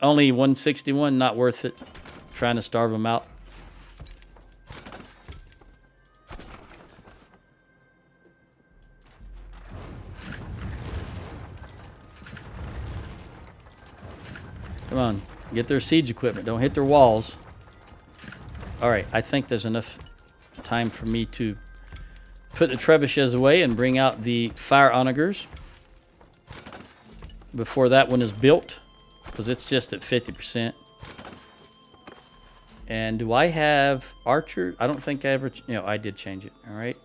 only 161, not worth it. Trying to starve them out. Come on, get their siege equipment. Don't hit their walls. All right, I think there's enough time for me to put the trebuchets away and bring out the fire onagers before that one is built, because it's just at 50%. And do I have archer? I don't think I ever... I did change it. All right.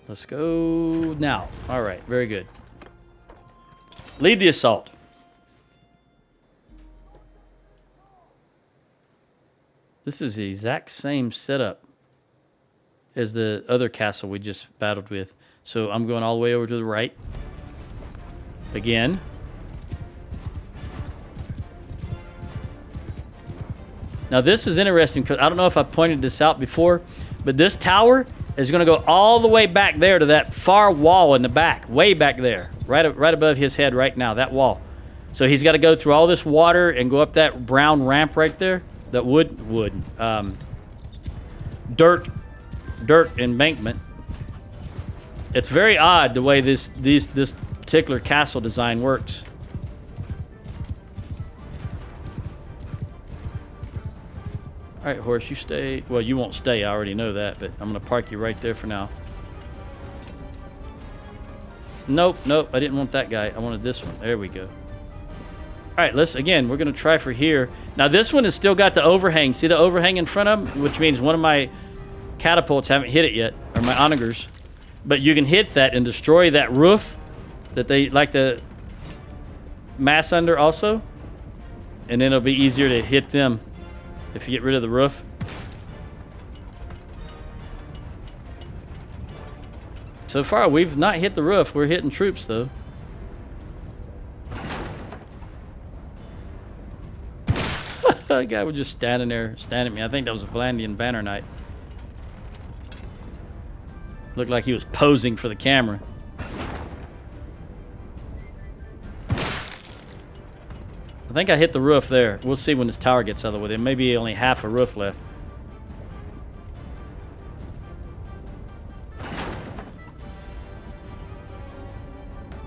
Let's go now. All right, very good. Lead the assault. This is the exact same setup as the other castle we just battled with. So I'm going all the way over to the right. Again. Now this is interesting because I don't know if I pointed this out before, but this tower is going to go all the way back there to that far wall in the back, way back there, right above his head right now, that wall. So he's got to go through all this water and go up that brown ramp right there, that dirt embankment. It's very odd the way this particular castle design works. All right, horse, you stay. Well, you won't stay. I already know that, but I'm going to park you right there for now. Nope. I didn't want that guy. I wanted this one. There we go. All right, we're going to try for here. Now, this one has still got the overhang. See the overhang in front of him? Which means one of my catapults haven't hit it yet, or my onagers. But you can hit that and destroy that roof that they like to mass under also. And then it'll be easier to hit them if you get rid of the roof. So far, we've not hit the roof. We're hitting troops, though. That guy was just standing there, staring at me. I think that was a Vlandian banner knight. Looked like he was posing for the camera. I think I hit the roof there. We'll see when this tower gets out of the way. There may be only half a roof left.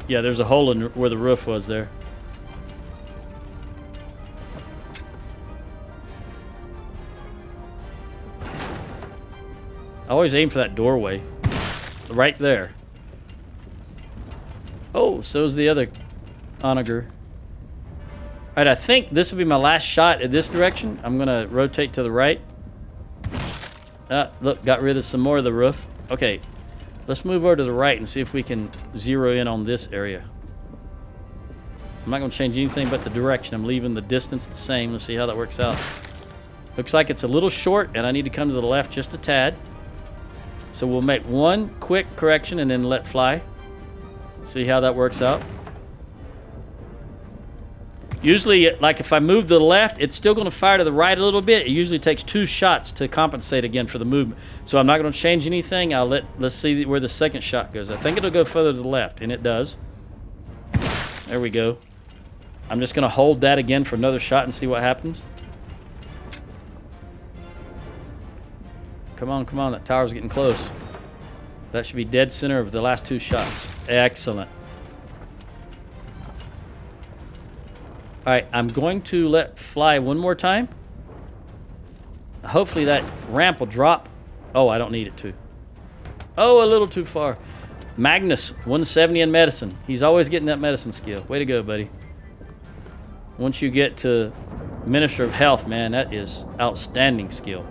Yeah, there's a hole in where the roof was there. I always aim for that doorway. Right there. Oh, so's the other onager. Alright, I think this will be my last shot in this direction. I'm going to rotate to the right. Look, got rid of some more of the roof. Okay, let's move over to the right and see if we can zero in on this area. I'm not going to change anything but the direction. I'm leaving the distance the same. Let's see how that works out. Looks like it's a little short, and I need to come to the left just a tad. So we'll make one quick correction and then let fly. See how that works out. Usually, like if I move to the left, it's still going to fire to the right a little bit. It usually takes 2 shots to compensate again for the movement. So I'm not going to change anything. Let's see where the second shot goes. I think it'll go further to the left, and it does. There we go. I'm just going to hold that again for another shot and see what happens. Come on, come on. That tower's getting close. That should be dead center of the last 2 shots. Excellent. All right, I'm going to let fly one more time. Hopefully that ramp will drop. Oh, I don't need it to. Oh, a little too far. Magnus, 170 in medicine. He's always getting that medicine skill. Way to go, buddy. Once you get to Minister of Health, man, that is outstanding skill.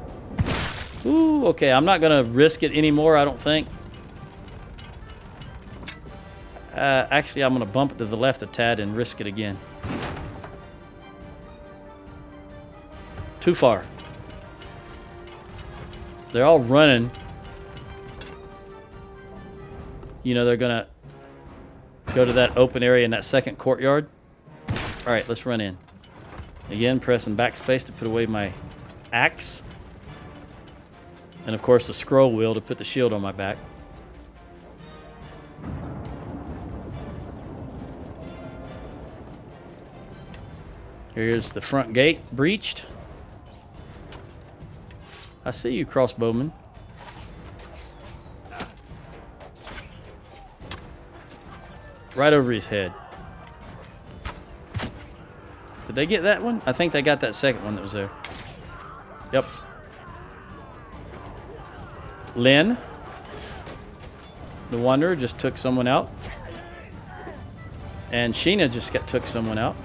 Ooh, okay, I'm not going to risk it anymore, I don't think. Actually, I'm going to bump it to the left a tad and risk it again. Too far. They're all running. You know, they're going to go to that open area in that second courtyard. All right, let's run in. Again, pressing backspace to put away my axe. And, of course, the scroll wheel to put the shield on my back. Here's the front gate breached. I see you, crossbowman. Right over his head. Did they get that one? I think they got that second one that was there. Yep. Lynn, the Wanderer, just took someone out. And Sheena just took someone out.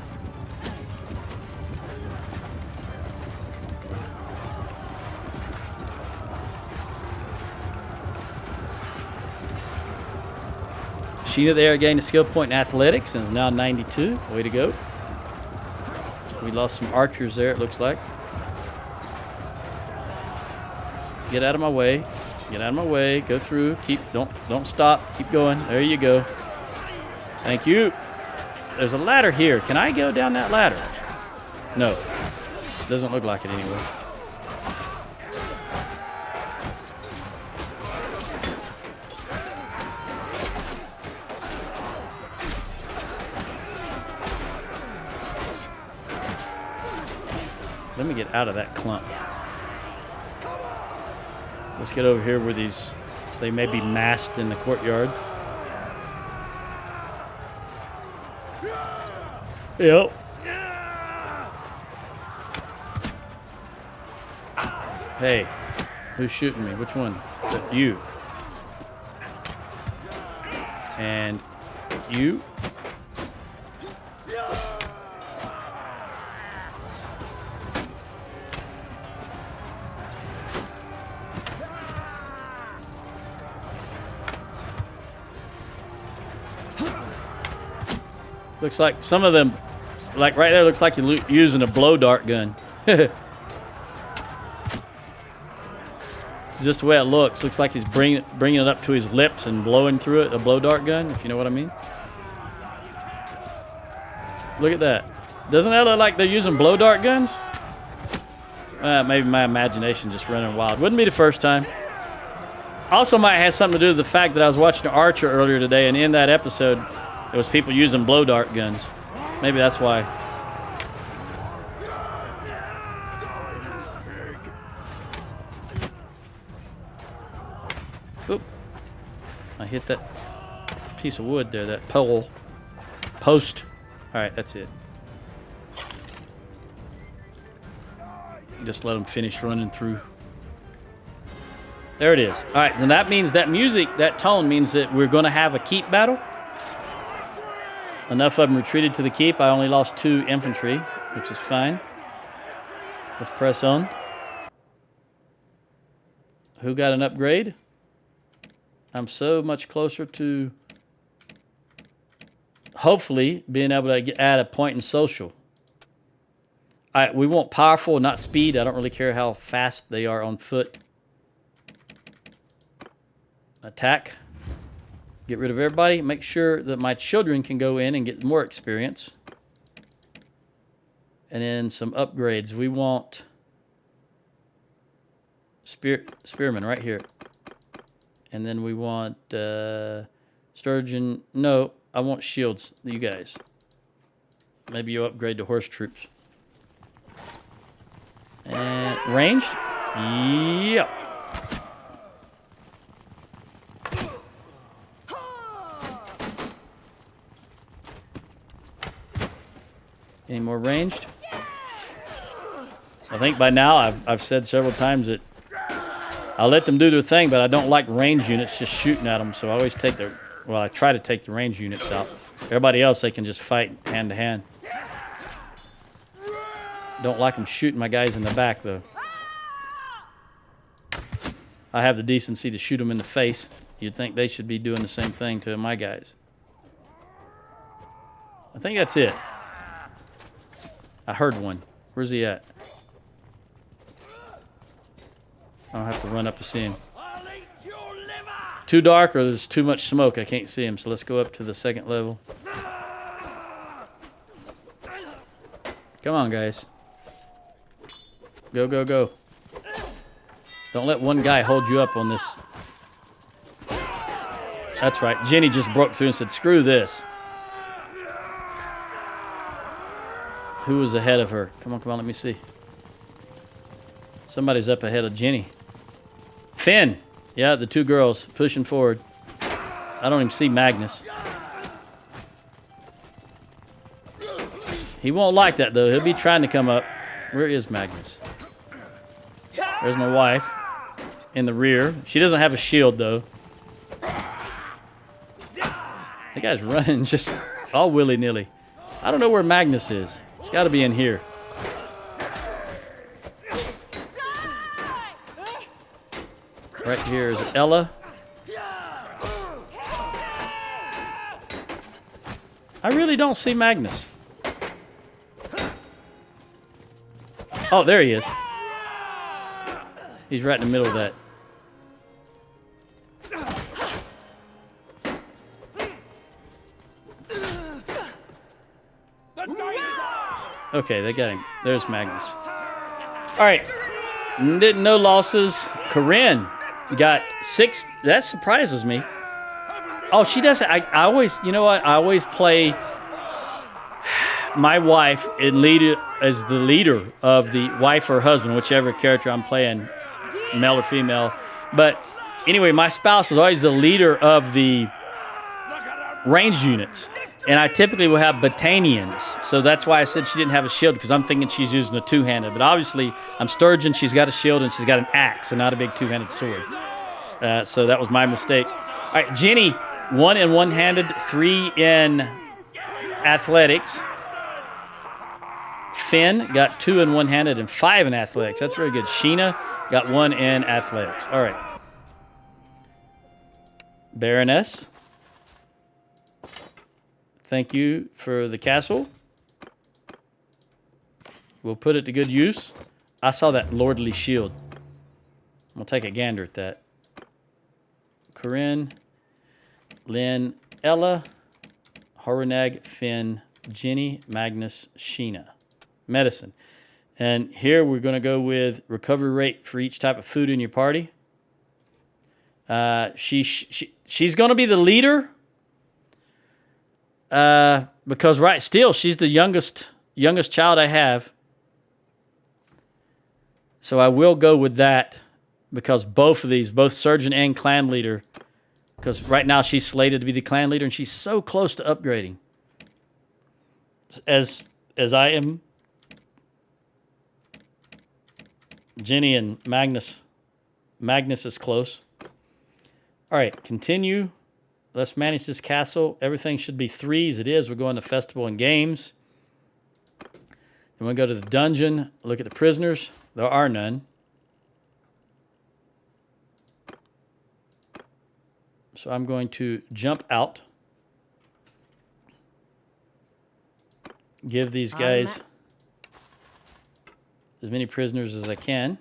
Sheena there gained a skill point in athletics and is now 92. Way to go. We lost some archers there, it looks like. Get out of my way. Get out of my way. Go through. Don't stop. Keep going. There you go. Thank you. There's a ladder here. Can I go down that ladder? No. Doesn't look like it anyway. Let me get out of that clump. Let's get over here where they may be massed in the courtyard. Yep. Hey, who's shooting me? Which one? You. And you. Looks like some of them, like right there, looks like you're using a blow dart gun. Just the way it looks. Looks like he's bringing it up to his lips and blowing through it, a blow dart gun, if you know what I mean. Look at that. Doesn't that look like they're using blow dart guns? Maybe my imagination just running wild. Wouldn't be the first time. Also might have something to do with the fact that I was watching Archer earlier today, and in that episode, there was people using blow dart guns. Maybe that's why. Oop. I hit that piece of wood there, that pole. Post. All right, that's it. Just let them finish running through. There it is. All right, and that means that music, that tone means that we're going to have a keep battle. Enough of them retreated to the keep. I only lost 2 infantry, which is fine. Let's press on. Who got an upgrade? I'm so much closer to hopefully being able to add a point in social. We want powerful, not speed. I don't really care how fast they are on foot. Attack. Get rid of everybody. Make sure that my children can go in and get more experience. And then some upgrades. We want spearmen right here. And then we want sturgeon. No, I want shields. You guys. Maybe you upgrade to horse troops. And ranged? Yep. Any more ranged? I think by now I've said several times that I'll let them do their thing, but I don't like range units just shooting at them, so I always take I try to take the range units out. Everybody else, they can just fight hand to hand. Don't like them shooting my guys in the back, though. I have the decency to shoot them in the face. You'd think they should be doing the same thing to my guys. I think that's it. I heard one. Where's he at? I don't have to run up to see him. Too dark or there's too much smoke. I can't see him, so let's go up to the second level. Come on, guys. Go, go, go. Don't let one guy hold you up on this. That's right. Jenny just broke through and said, screw this. Who was ahead of her? Come on, come on, let me see. Somebody's up ahead of Jenny. Finn. Yeah, the two girls pushing forward. I don't even see Magnus. He won't like that, though. He'll be trying to come up. Where is Magnus? There's my wife in the rear. She doesn't have a shield, though. The guy's running just all willy-nilly. I don't know where Magnus is. He's got to be in here. Right here is Ella. I really don't see Magnus. Oh, there he is. He's right in the middle of that. Okay, they got him. There's Magnus. All right. Didn't know losses. Corinne got 6. That surprises me. Oh, she doesn't. I always, you know what? I always play my wife and lead as the leader of the wife or husband, whichever character I'm playing, male or female. But anyway, my spouse is always the leader of the ranged units. And I typically will have Battanians. So that's why I said she didn't have a shield, because I'm thinking she's using a two-handed. But obviously, I'm Sturgeon. She's got a shield, and she's got an axe and not a big two-handed sword. So that was my mistake. All right, Jenny, 1 in one-handed, 3 in athletics. Finn got 2 in one-handed and 5 in athletics. That's very good. Sheena got 1 in athletics. All right. Baroness. Thank you for the castle. We'll put it to good use. I saw that lordly shield. We'll take a gander at that. Corinne, Lynn, Ella, Horonag, Finn, Jenny, Magnus, Sheena. Medicine. And here we're going to go with recovery rate for each type of food in your party. She's going to be the leader. Because she's the youngest child I have. So I will go with that, because both of these, both surgeon and clan leader, because right now she's slated to be the clan leader, and she's so close to upgrading. As I am. Jenny and Magnus. Magnus is close. All right, continue. Let's manage this castle. Everything should be 3s. It is. We're going to festival and games. Then we'll go to the dungeon. Look at the prisoners. There are none. So I'm going to jump out. Give these guys as many prisoners as I can.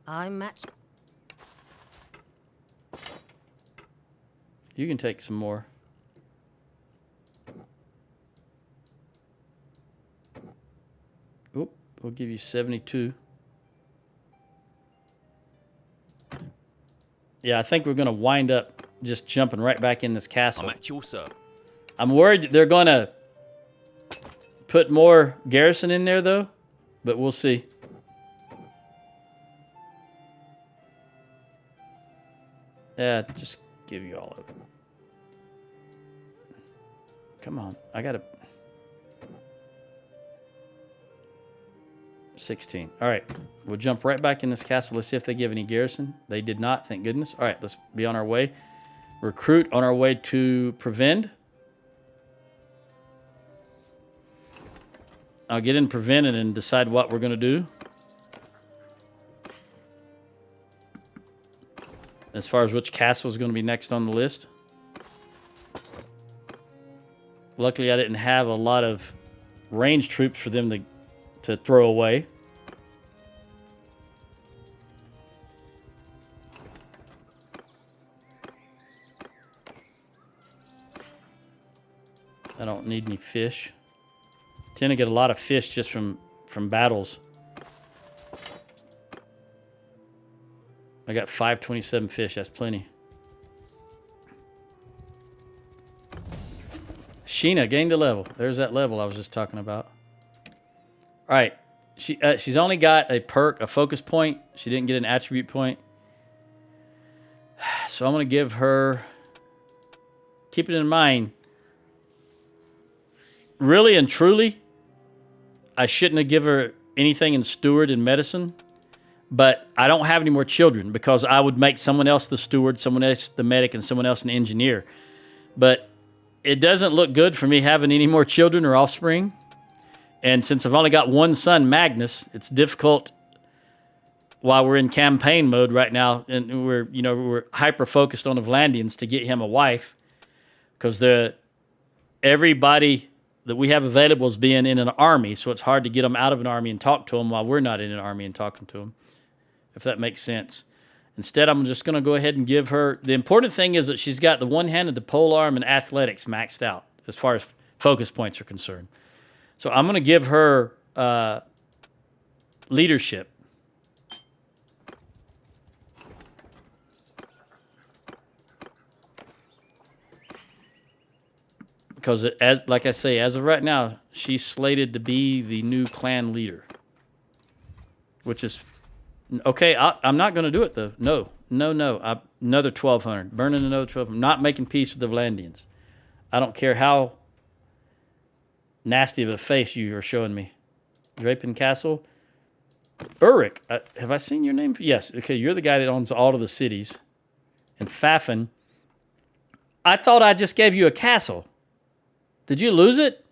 I match. You can take some more. Oop, we'll give you 72. Yeah, I think we're going to wind up just jumping right back in this castle. I'm at your service. I'm worried they're going to put more garrison in there, though, but we'll see. Yeah, just give you all of it. Come on, I got to... 16. All right, we'll jump right back in this castle. Let's see if they give any garrison. They did not, thank goodness. All right, let's be on our way. Recruit on our way to Prevend. I'll get in Prevend and decide what we're going to do. As far as which castle is going to be next on the list. Luckily, I didn't have a lot of range troops for them to throw away. I don't need any fish. Tend to get a lot of fish just from battles. I got 527 fish. That's plenty. Sheena gained a level. There's that level I was just talking about. All right. She's only got a perk, a focus point. She didn't get an attribute point. So I'm going to give her... Keep it in mind. Really and truly, I shouldn't have given her anything in steward and medicine. But I don't have any more children because I would make someone else the steward, someone else the medic, and someone else an engineer. But it doesn't look good for me having any more children or offspring. And since I've only got one son, Magnus, it's difficult while we're in campaign mode right now, and we're hyper focused on the Vlandians to get him a wife, because everybody that we have available is being in an army, so it's hard to get them out of an army and talk to them while we're not in an army and talking to them, if that makes sense. Instead, I'm just going to go ahead and give her... The important thing is that she's got the one-handed, the pole arm, and athletics maxed out as far as focus points are concerned. So I'm going to give her leadership. Because, like I say, as of right now, she's slated to be the new clan leader. Which is... Okay, I'm not going to do it, though. No. Another 1,200. Burning another 1,200. I'm not making peace with the Vlandians. I don't care how nasty of a face you are showing me. Drapin Castle. Uruk. Have I seen your name? Yes. Okay, you're the guy that owns all of the cities. And Fafin. I thought I just gave you a castle. Did you lose it?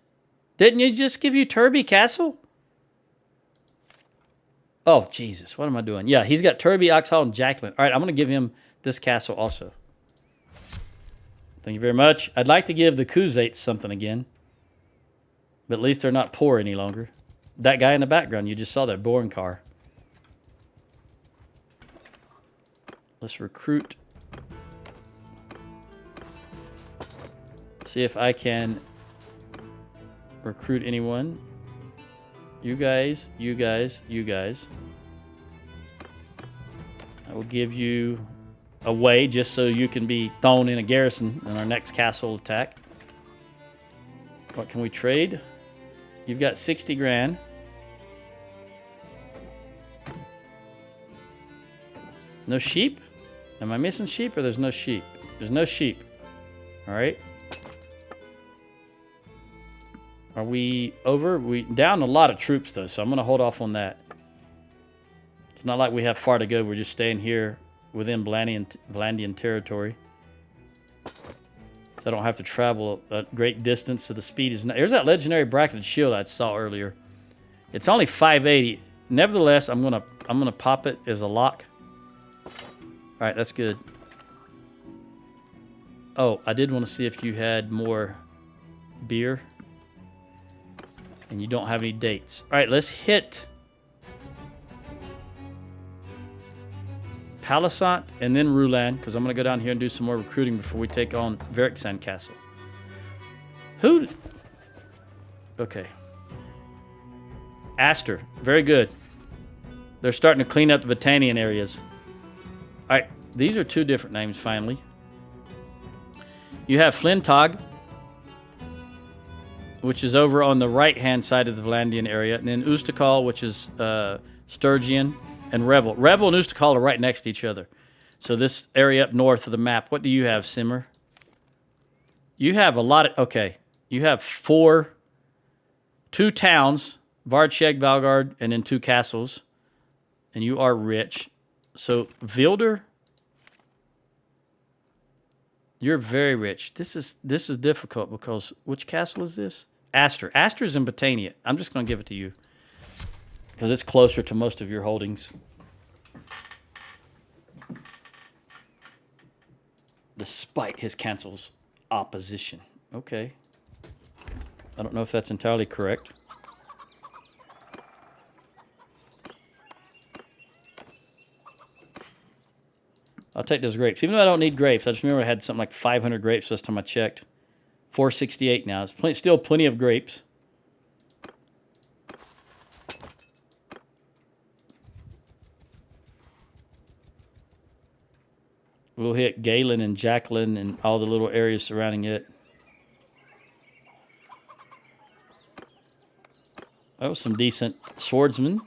Didn't you just give you Turby Castle? Oh, Jesus. What am I doing? Yeah, he's got Turby, Oxhall, and Jacqueline. All right, I'm going to give him this castle also. Thank you very much. I'd like to give the Khuzaits something again. But at least they're not poor any longer. That guy in the background, you just saw that boring car. Let's recruit. See if I can recruit anyone. You guys. I will give you a way just so you can be thrown in a garrison in our next castle attack. What can we trade? You've got 60 grand. No sheep? Am I missing sheep or there's no sheep? There's no sheep. All right. Are we over? We down a lot of troops, though, so I'm going to hold off on that. It's not like we have far to go. We're just staying here within Vlandian territory. So I don't have to travel a great distance, so the speed is... There's that legendary bracketed shield I saw earlier. It's only 580. Nevertheless, I'm gonna pop it as a lock. All right, that's good. Oh, I did want to see if you had more beer. And you don't have any dates. All right, let's hit Palisant and then Ruland, because I'm going to go down here and do some more recruiting before we take on Verixan Castle. Who? Okay. Aster. Very good. They're starting to clean up the Botanian areas. All right, these are two different names, finally. You have Flintog, which is over on the right-hand side of the Vlandian area, and then Ustakal, which is Sturgian, and Revel. Revel and Ustakal are right next to each other. So this area up north of the map, what do you have, Simmer? You have a lot of... Okay, you have two towns, Vardsheg, Valgard, and then 2 castles, and you are rich. So Vilder, you're very rich. This is difficult because which castle is this? Aster. Aster's in Botania. I'm just going to give it to you because it's closer to most of your holdings. Despite his council's opposition. Okay. I don't know if that's entirely correct. I'll take those grapes. Even though I don't need grapes, I just remember I had something like 500 grapes last time I checked. 468 now. It's still plenty of grapes. We'll hit Galen and Jacqueline and all the little areas surrounding it. That was some decent swordsmen.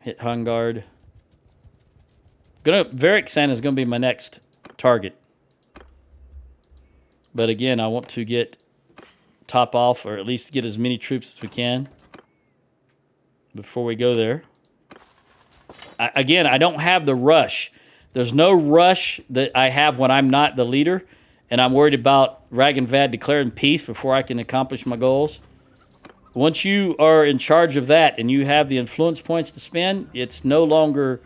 Hit Hungard. Varric is going to be my next target. But again, I want to get top off, or at least get as many troops as we can before we go there. Again, I don't have the rush. There's no rush that I have when I'm not the leader, and I'm worried about Ragnvad declaring peace before I can accomplish my goals. Once you are in charge of that and you have the influence points to spend, it's no longer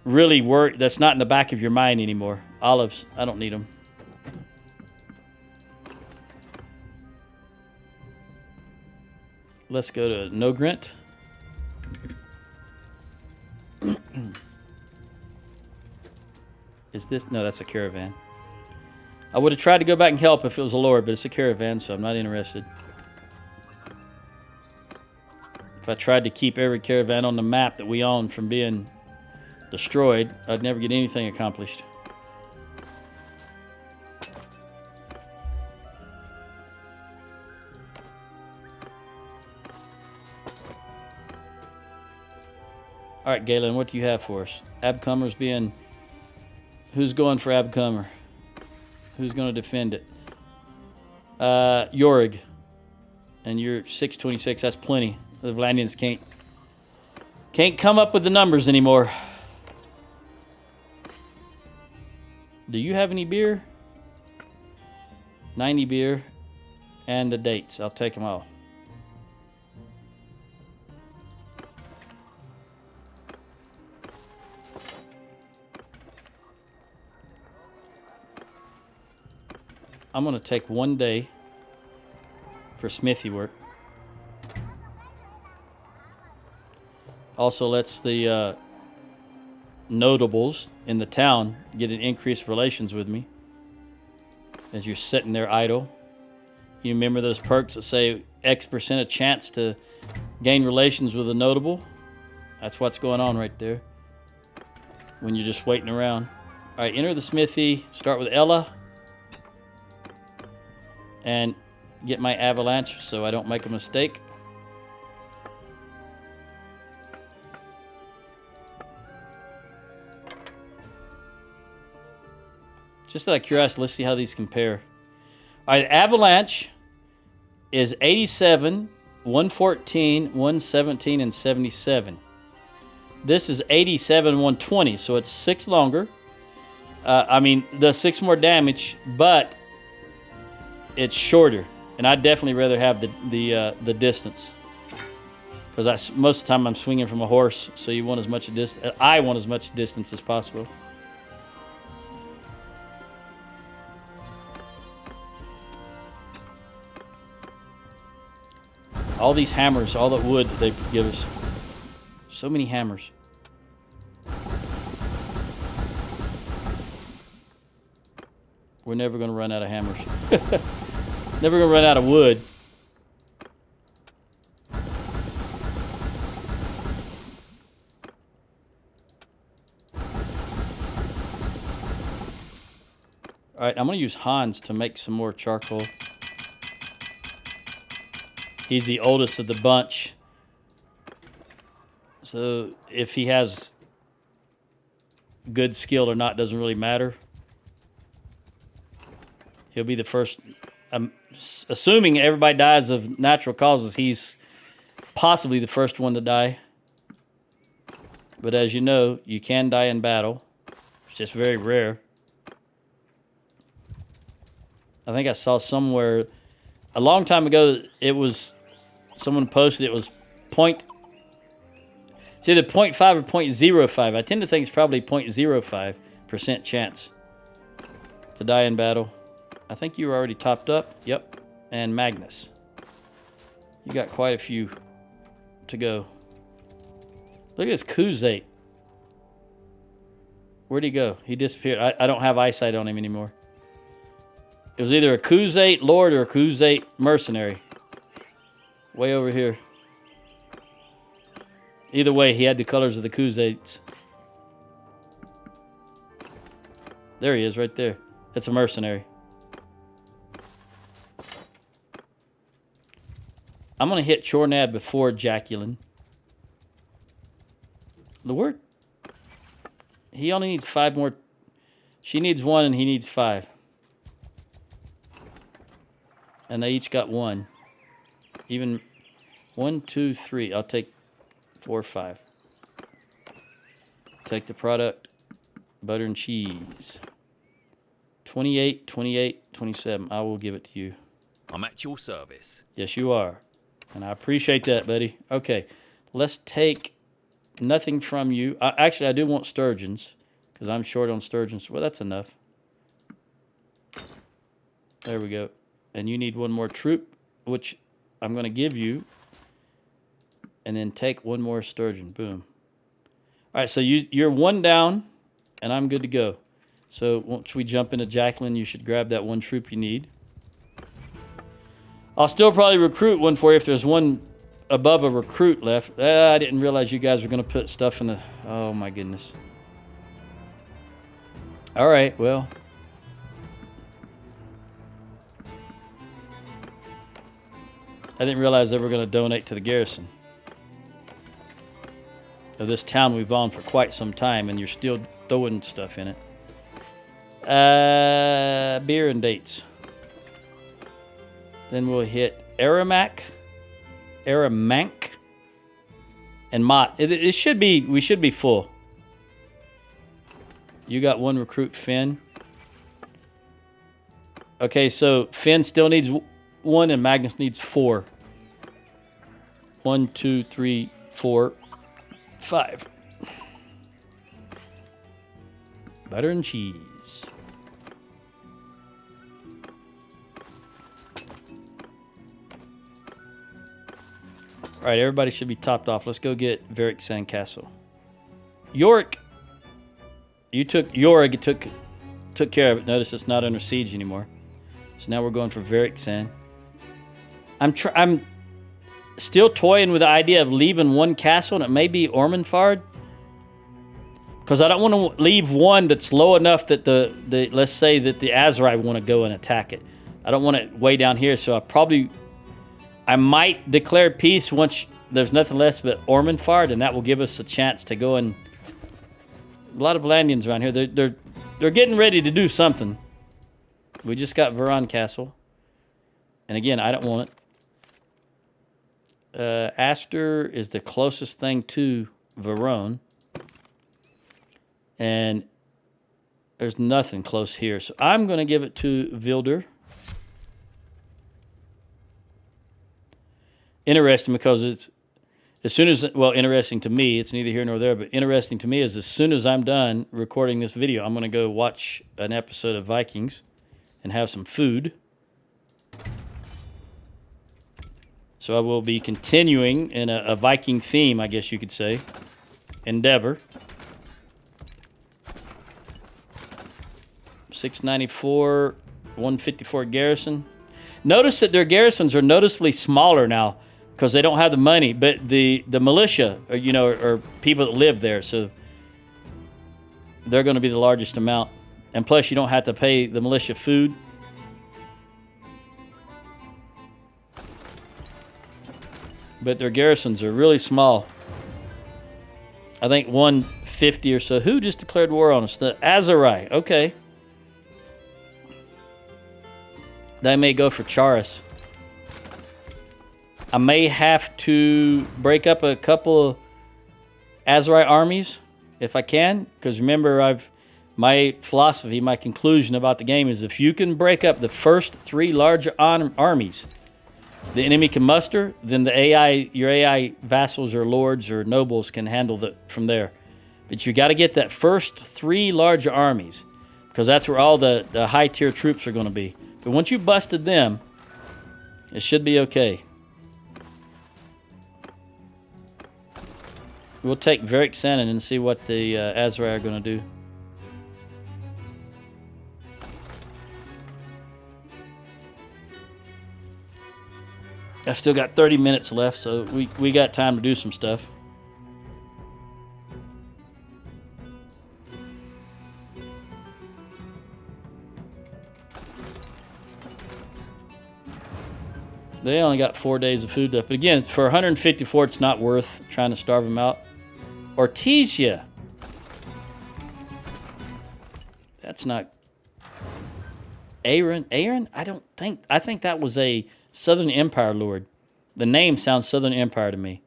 really work. That's not in the back of your mind anymore. Olives, I don't need them. Let's go to Nogrent. Is this? No, that's a caravan. I would have tried to go back and help if it was a lord, but it's a caravan, so I'm not interested. If I tried to keep every caravan on the map that we own from being destroyed, I'd never get anything accomplished. All right, Galen, what do you have for us? Abcomer's being... Who's going for Abcomer? Who's going to defend it? Yorig. And you're 626. That's plenty. The Vlandians can't come up with the numbers anymore. Do you have any beer? 90 beer. And the dates. I'll take them all. I'm going to take 1 day for smithy work. Also lets the notables in the town get an increased relations with me as you're sitting there idle. You remember those perks that say X% of chance to gain relations with a notable? That's what's going on right there when you're just waiting around. All right, enter the smithy. Start with Ella. And get my avalanche so I don't make a mistake. Just out of curiosity, let's see how these compare. All right, avalanche is 87, 114, 117, and 77. This is 87, 120, so it's 6 longer. Does 6 more damage, but it's shorter, and I'd definitely rather have the distance, because most of the time I'm swinging from a horse, so you want as much distance. I want as much distance as possible. All these hammers, all that wood they give us, so many hammers. We're never going to run out of hammers. Never going to run out of wood. All right, I'm going to use Hans to make some more charcoal. He's the oldest of the bunch. So if he has good skill or not doesn't really matter. He'll be the first. Assuming everybody dies of natural causes, he's possibly the first one to die. But as you know, you can die in battle. It's just very rare. I think I saw somewhere a long time ago, it was someone posted it was it's either 0.5 or 0.05. I tend to think it's probably 0.05% chance. to die in battle. I think you were already topped up. Yep. And Magnus. You got quite a few to go. Look at this Kuzate. Where'd he go? He disappeared. I don't have eyesight on him anymore. It was either a Kuzate Lord or a Kuzate Mercenary. Way over here. Either way, he had the colors of the Kuzates. There he is, right there. That's a mercenary. I'm going to hit Chornad before Jacqueline. The word? He only needs 5 more. She needs 1 and he needs 5. And they each got 1. Even 1, 2, 3. I'll take 4, 5. Take the product. Butter and cheese. 28, 28, 27. I will give it to you. I'm at your service. Yes, you are. And I appreciate that, buddy. Okay, let's take nothing from you. Actually, I do want sturgeons because I'm short on sturgeons. Well, that's enough. There we go. And you need 1 more troop, which I'm going to give you. And then take 1 more sturgeon. Boom. All right, so you're 1 down, and I'm good to go. So once we jump into Jacqueline, you should grab that 1 troop you need. I'll still probably recruit 1 for you if there's 1 above a recruit left. I didn't realize you guys were going to put stuff in the... Oh, my goodness. All right, well. I didn't realize they were going to donate to the garrison of this town we've owned for quite some time, and you're still throwing stuff in it. Beer and dates. Then we'll hit Aramank, and Mott. It should be, we should be full. You got 1 recruit, Finn. Okay, so Finn still needs 1 and Magnus needs 4. 1, 2, 3, 4, 5. Butter and cheese. All right, everybody should be topped off. Let's go get Varric Sandcastle. Yorick. You took Yorick, took care of it. Notice it's not under siege anymore. So now we're going for Varric Sand. I'm still toying with the idea of leaving 1 castle, and it may be Ormondfard. Because I don't want to leave 1 that's low enough that the let's say that the Aserai want to go and attack it. I don't want it way down here, so I might declare peace once there's nothing less but Ormondfard, and that will give us a chance to go and... A lot of Vlandians around here. They're getting ready to do something. We just got Veron Castle. And again, I don't want it. Aster is the closest thing to Verone. And there's nothing close here. So I'm going to give it to Vilder. Interesting because it's as soon as, well, interesting to me, it's neither here nor there, but interesting to me is as soon as I'm done recording this video, I'm going to go watch an episode of Vikings and have some food. So I will be continuing in a Viking theme, I guess you could say. Endeavor. 694, 154 garrison. Notice that their garrisons are noticeably smaller now because they don't have the money, but the militia, are people that live there, so they're going to be the largest amount. And plus, you don't have to pay the militia food. But their garrisons are really small. I think 150 or so. Who just declared war on us? The Aserai. Okay. They may go for Charis. I may have to break up a couple of Aserai armies if I can. Because remember, my philosophy, my conclusion about the game is if you can break up the first 3 large armies the enemy can muster, then your AI vassals or lords or nobles can handle from there. But you got to get that first 3 large armies. because that's where all the high tier troops are going to be. But once you busted them, it should be okay. We'll take Varric Sanin and see what the Aserai are going to do. I've still got 30 minutes left, so we got time to do some stuff. They only got 4 days of food left. But again, for 154, it's not worth trying to starve them out. Ortesia. That's not... Aaron? I think that was a Southern Empire lord. The name sounds Southern Empire to me.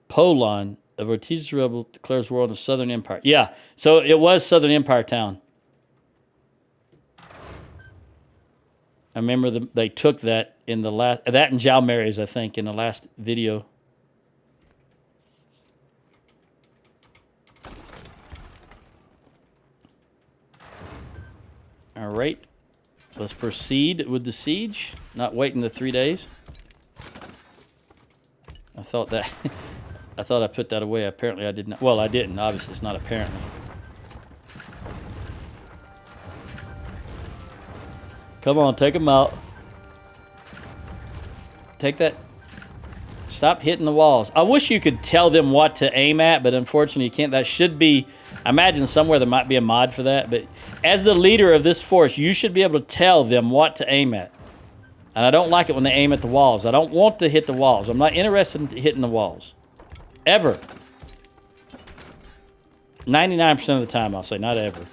Polon of Ortesia's rebel declares war on the Southern Empire. Yeah, so it was Southern Empire town. I remember they took that in the last... That and Jalmares, I think, in the last video. All right. Let's proceed with the siege. Not waiting the 3 days. I thought that... I thought I put that away. Apparently I did not. Well, I didn't. Obviously, it's not apparently. Come on, take them out. Take that. Stop hitting the walls. I wish you could tell them what to aim at, but unfortunately you can't. That should be... I imagine somewhere there might be a mod for that, but as the leader of this force, you should be able to tell them what to aim at. And I don't like it when they aim at the walls. I don't want to hit the walls. I'm not interested in hitting the walls. Ever. 99% of the time, I'll say, not ever.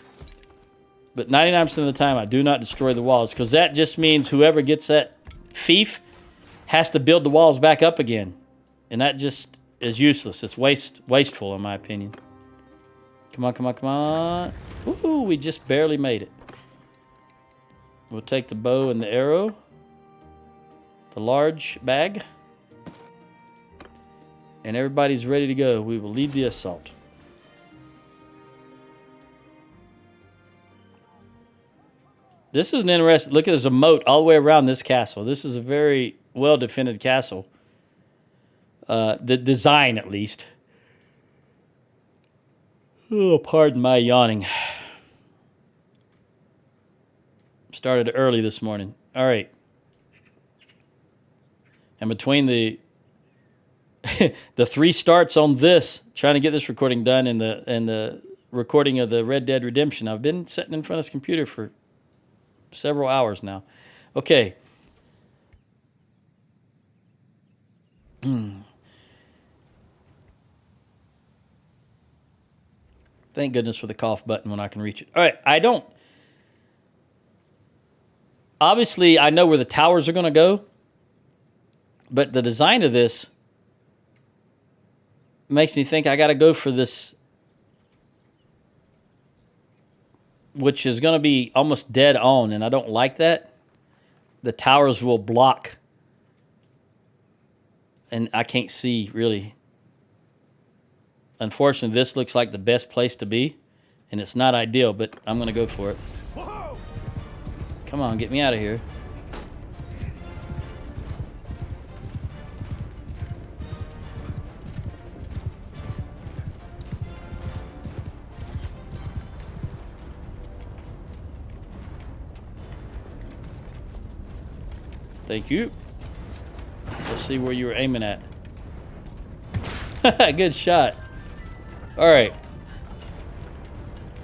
But 99% of the time, I do not destroy the walls, because that just means whoever gets that fief has to build the walls back up again. And that just is useless. It's wasteful, in my opinion. Come on, come on, come on. Ooh, we just barely made it. We'll take the bow and the arrow. The large bag. And everybody's ready to go. We will lead the assault. This is an interesting... Look, there's a moat all the way around this castle. This is a very well-defended castle. The design, at least. Oh, pardon my yawning. Started early this morning. All right. And between the the 3 starts on this, trying to get this recording done, and the recording of the Red Dead Redemption, I've been sitting in front of this computer for several hours now. Okay. Thank goodness for the cough button when I can reach it. All right, I don't... Obviously, I know where the towers are going to go, but the design of this makes me think I got to go for this, which is going to be almost dead on, and I don't like that. The towers will block, and I can't see, really. Unfortunately, this looks like the best place to be, and it's not ideal, but I'm going to go for it. Whoa! Come on, get me out of here. Thank you. Let's see where you were aiming at. Good shot. All right.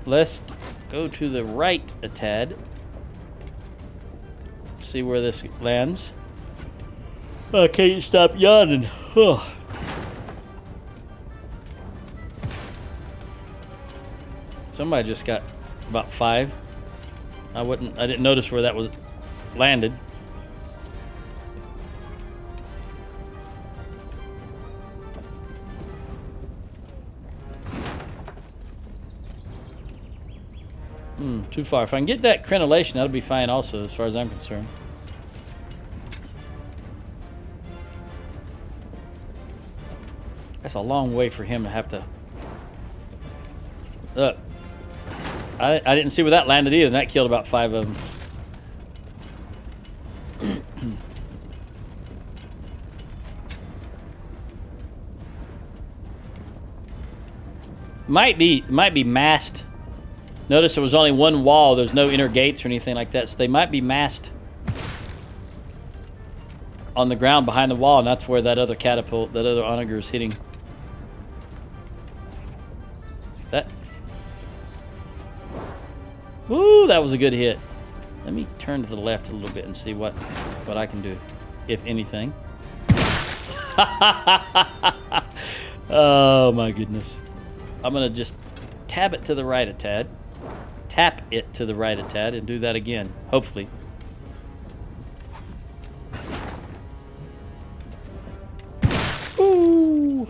Let's go to the right a tad. See where this lands. I can't stop yawning. Oh. Somebody just got about 5. I didn't notice where that was landed. Too far. If I can get that crenellation, that'll be fine also, as far as I'm concerned. That's a long way for him to have to... I didn't see where that landed either, and that killed about 5 of them. Might be masked. Notice there was only one wall. There's no inner gates or anything like that, so they might be masked on the ground behind the wall, and that's where that other catapult, that other onager is hitting. That. Woo, that was a good hit. Let me turn to the left a little bit and see what I can do, if anything. Oh my goodness. I'm gonna just tab it to the right a tad. Tap it to the right a tad and do that again, hopefully. Ooh.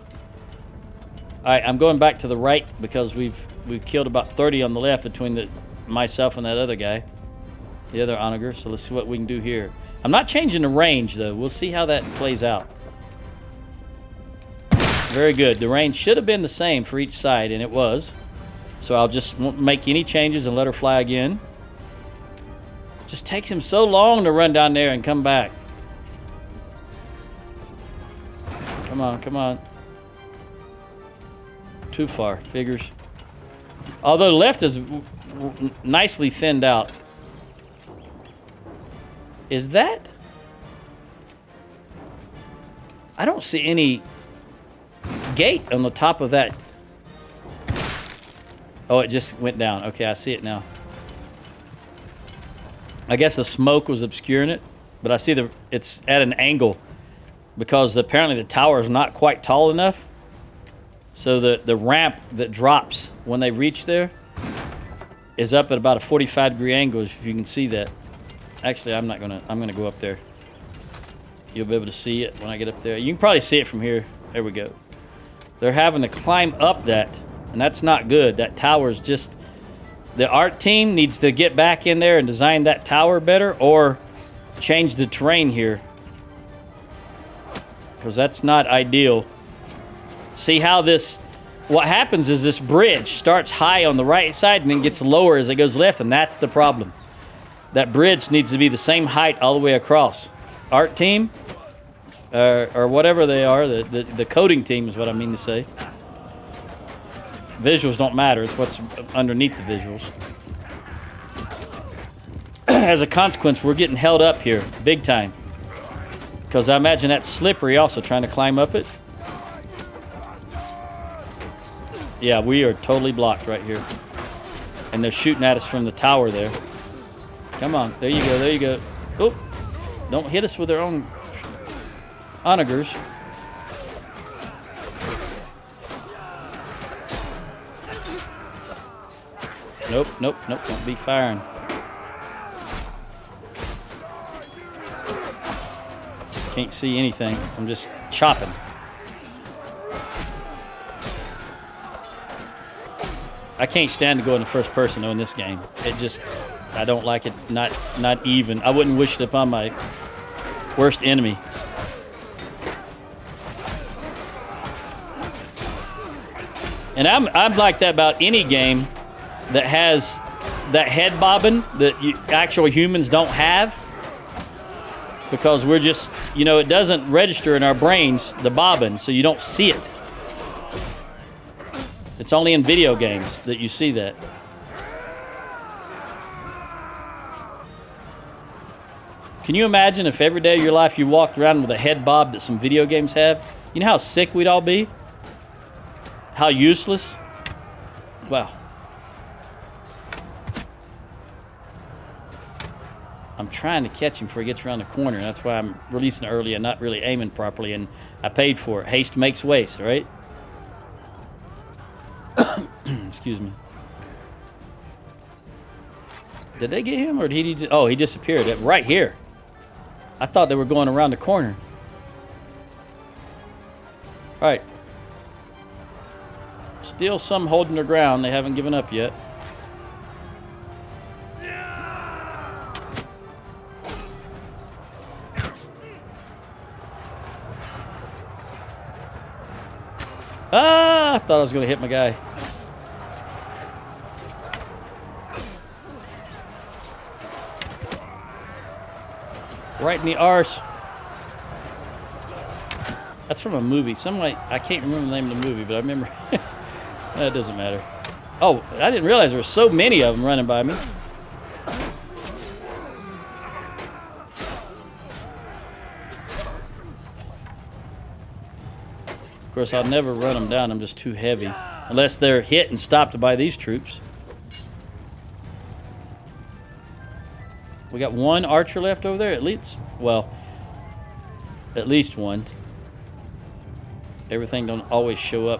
Alright, I'm going back to the right because we've killed about 30 on the left between myself and that other guy. The other onager, so let's see what we can do here. I'm not changing the range though. We'll see how that plays out. Very good. The range should have been the same for each side, and it was. So I'll just won't make any changes and let her fly again. Just takes him so long to run down there and come back. Come on, come on. Too far, figures. Although the left is nicely thinned out. Is that? I don't see any gate on the top of that. Oh, it just went down. Okay, I see it now. I guess the smoke was obscuring it, but I see it's at an angle because apparently the tower is not quite tall enough. So the ramp that drops when they reach there is up at about a 45-degree angle, if you can see that. Actually, I'm gonna go up there. You'll be able to see it when I get up there. You can probably see it from here. There we go. They're having to climb up that, and that's not good. That tower is just... The art team needs to get back in there and design that tower better, or change the terrain here, because that's not ideal. See how this... What happens is this bridge starts high on the right side and then gets lower as it goes left, and that's the problem. That bridge needs to be the same height all the way across. Art team, or whatever they are, the coding team is what I mean to say. Visuals don't matter, it's what's underneath the visuals. As a consequence, we're getting held up here, big time. Because I imagine that's slippery also, trying to climb up it. Yeah, we are totally blocked right here. And they're shooting at us from the tower there. Come on, there you go, there you go. Oh, don't hit us with their own onagers. Nope, nope, nope, don't be firing. Can't see anything, I'm just chopping. I can't stand to go in the first person though in this game. It just... I don't like it, not even. I wouldn't wish it upon my worst enemy. And I'm like that about any game that has that head bobbing that actual humans don't have. Because we're just, you know, it doesn't register in our brains, the bobbing, so you don't see it. It's only in video games that you see that. Can you imagine if every day of your life you walked around with a head bob that some video games have? You know how sick we'd all be? How useless? Wow. I'm trying to catch him before he gets around the corner. That's why I'm releasing early and not really aiming properly, and I paid for it. Haste makes waste, right? Excuse me. Did they get him, or did he just... Oh, he disappeared. Right here. I thought they were going around the corner. All right. Still some holding their ground. They haven't given up yet. Ah, I thought I was going to hit my guy. Right in the arse. That's from a movie. I can't remember the name of the movie, but I remember. That doesn't matter. Oh, I didn't realize there were so many of them running by me. Of course, I'll never run them down. I'm just too heavy. Unless they're hit and stopped by these troops. We got one archer left over there. At least, well, at least one. Everything don't always show up.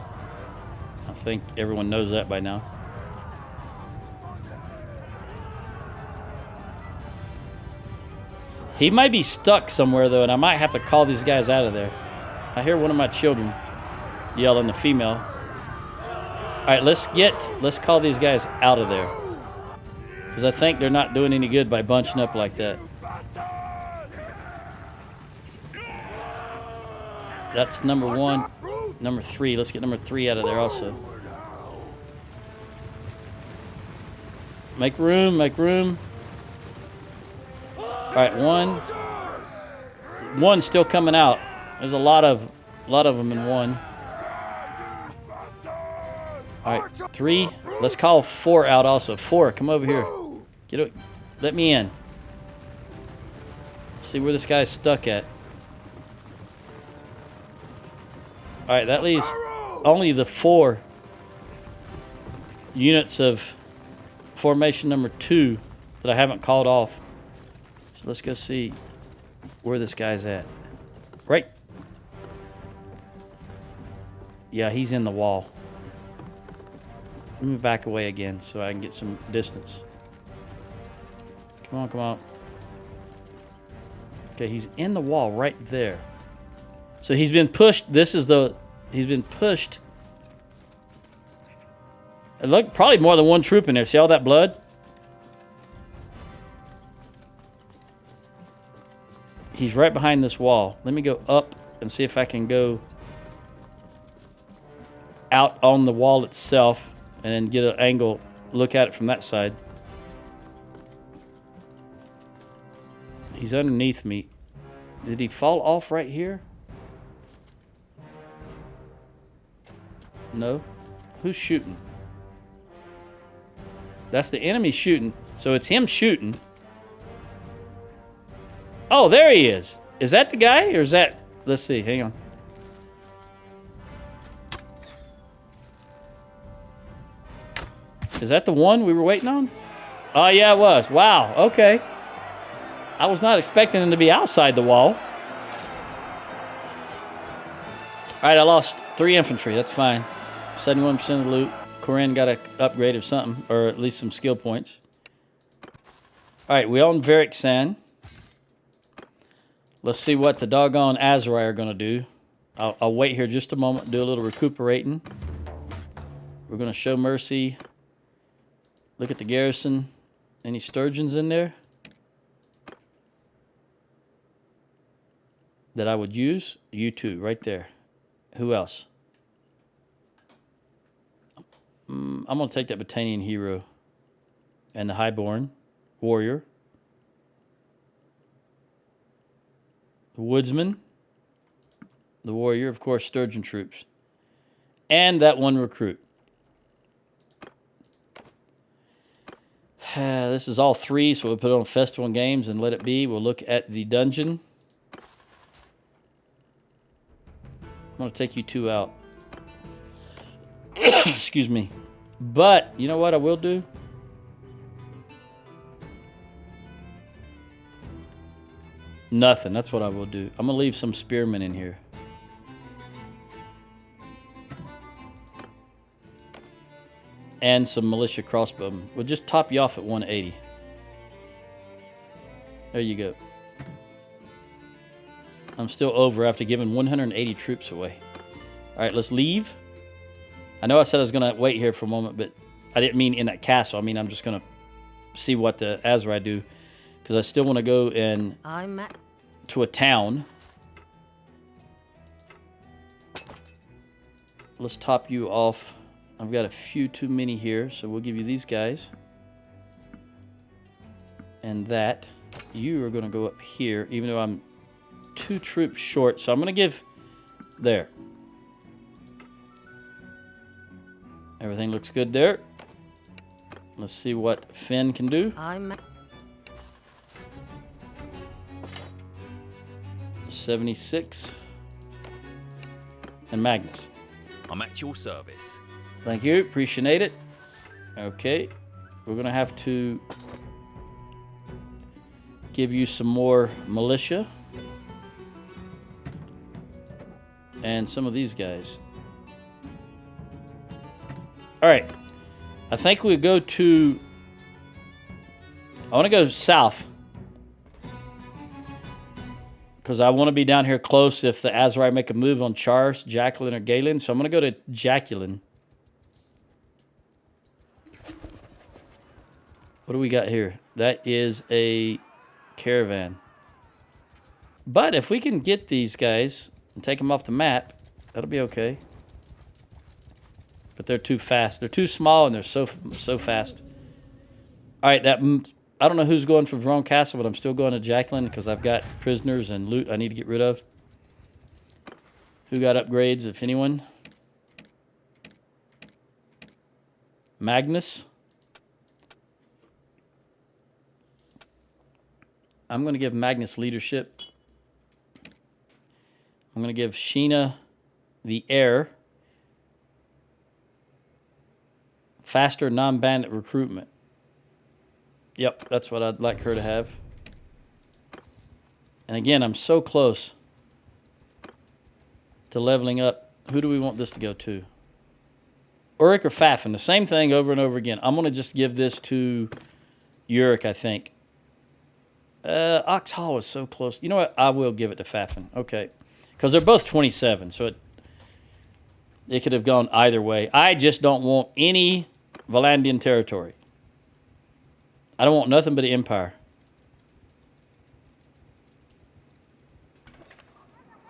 I think everyone knows that by now. He might be stuck somewhere, though, and I might have to call these guys out of there. I hear one of my children yelling, the female. All right, let's call these guys out of there. Because I think they're not doing any good by bunching up like that. That's number one. Number three. Let's get number three out of there also. Make room, make room. All right, one's still coming out. There's a lot of them in one. All right, three. Let's call four out also. Four, come over here. Let me in. See where this guy's stuck at. All right, that leaves only the 4 units of formation number 2 that I haven't called off. So let's go see where this guy's at. Right. Yeah, he's in the wall. Let me back away again so I can get some distance. Come on, come on. Okay, he's in the wall right there. So he's been pushed. He's been pushed. Look, probably more than one troop in there. See all that blood? He's right behind this wall. Let me go up and see if I can go out on the wall itself and then get an angle, look at it from that side. He's underneath me. Did he fall off right here? No. Who's shooting? That's the enemy shooting. So it's him shooting. Oh, there he is. Is that the guy or is that... Let's see. Hang on. Is that the one we were waiting on? Oh, yeah, it was. Wow. Okay. I was not expecting him to be outside the wall. All right, I lost 3 infantry. That's fine. 71% of the loot. Corinne got an upgrade of something, or at least some skill points. All right, we own Varixan. Let's see what the doggone Aserai are going to do. I'll wait here just a moment, do a little recuperating. We're going to show mercy. Look at the garrison. Any sturgeons in there that I would use? You two, right there. Who else? I'm going to take that Battanian hero and the highborn warrior. The woodsman. The warrior, of course, sturgeon troops. And that one recruit. This is all 3, so we'll put it on Festival and Games and let it be. We'll look at the dungeon. I'm going to take you 2 out. Excuse me. But, you know what I will do? Nothing. That's what I will do. I'm going to leave some spearmen in here. And some militia crossbowmen. We'll just top you off at 180. There you go. I'm still over after giving 180 troops away. All right, let's leave. I know I said I was going to wait here for a moment, but I didn't mean in that castle. I mean, I'm just going to see what the Aserai do. Because I still want to go in to a town. let's top you off. I've got a few too many here, so we'll give you these guys. And that. You are going to go up here, even though I'm 2 troops short. So I'm going to give... There. Everything looks good there. Let's see what Finn can do. 76. And Magnus. I'm at your service. Thank you. Appreciate it. Okay. We're going to have to give you some more militia. And some of these guys. All right. I think we go to... I want to go south. Because I want to be down here close if the Aserai make a move on Chars, Jacqueline, or Galen. So I'm going to go to Jacqueline. What do we got here? That is a caravan. But if we can get these guys and take them off the map, that'll be okay. But they're too fast. They're too small and they're so fast. All right, that... I don't know who's going for Vrone Castle, but I'm still going to Jacqueline because I've got prisoners and loot I need to get rid of. Who got upgrades, if anyone? Magnus. I'm going to give Magnus leadership. I'm going to give Sheena the heir. Faster non-bandit recruitment. Yep, that's what I'd like her to have. And again, I'm so close to leveling up. Who do we want this to go to? Ulrich or Fafin? The same thing over and over again. I'm going to just give this to Ulrich, I think. Oxhall is so close. You know what? I will give it to Fafin. Okay. Because they're both 27, so it could have gone either way. I just don't want any Vlandian territory. I don't want nothing but an empire.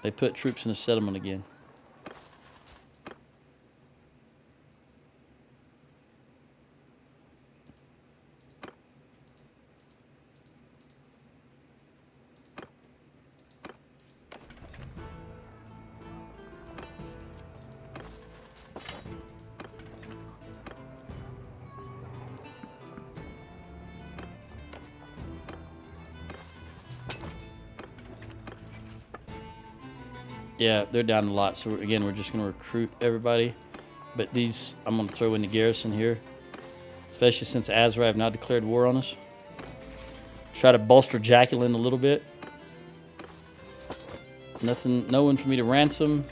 They put troops in the settlement again. Yeah, they're down a lot. So again, we're just going to recruit everybody. But these, I'm going to throw in the garrison here. Especially since Aserai have now declared war on us. Try to bolster Jacqueline a little bit. Nothing, no one for me to ransom.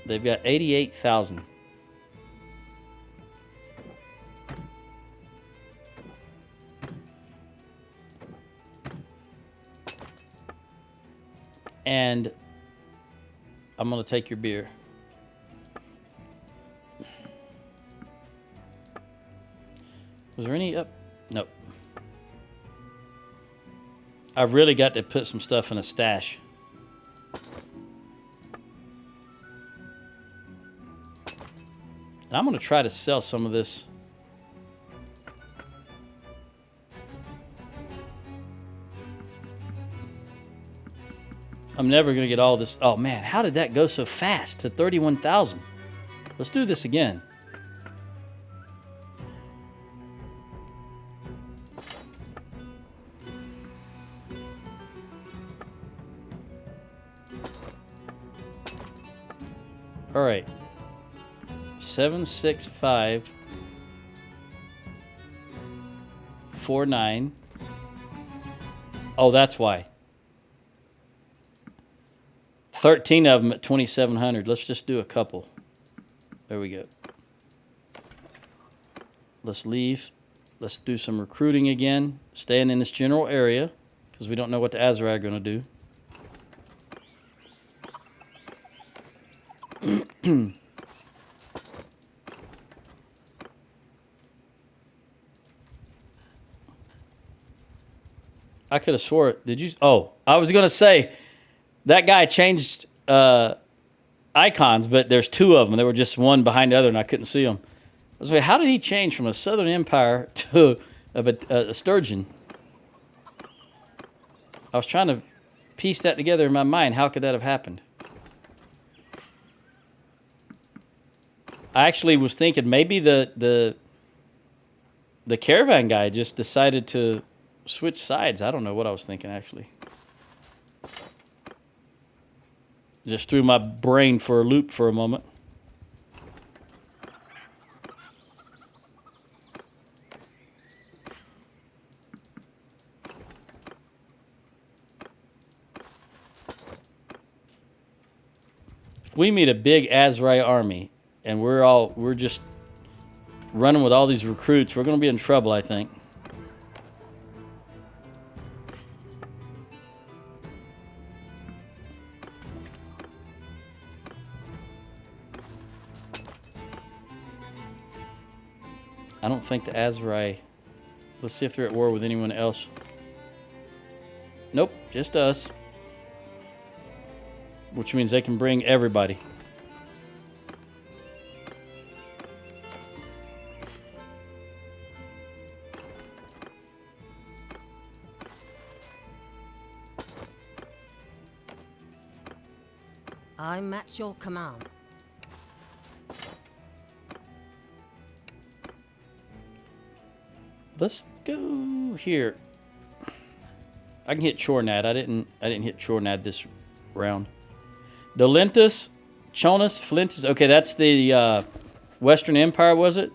They've got 88,000. And I'm going to take your beer. Was there any up? Nope. I really got to put some stuff in a stash. And I'm going to try to sell some of this. I'm never going to get all this. Oh, man, how did that go so fast to 31,000? Let's do this again. All right. 76549. Oh, that's why. 13 of them at 2,700. Let's just do a couple. There we go. Let's leave. Let's do some recruiting again. Staying in this general area because we don't know what the Aserai are going to do. I could have swore it. Did you? Oh, I was going to say that guy changed icons, but there's two of them. They were just one behind the other, and I couldn't see them. I was like, how did he change from a Southern Empire to a Sturgian? I was trying to piece that together in my mind. How could that have happened? I actually was thinking maybe the caravan guy just decided to switch sides. I don't know what I was thinking, actually. Just threw my brain for a loop for a moment. If we meet a big Aserai army and we're just running with all these recruits, we're going to be in trouble, I think. I don't think the Aserai... Let's see if they're at war with anyone else. Nope, just us. Which means they can bring everybody. I'm at your command. Let's go here. I can hit Chornad. I didn't hit Chornad this round. Dolentus, Chonus, Flintus. Okay, that's the Western Empire, was it?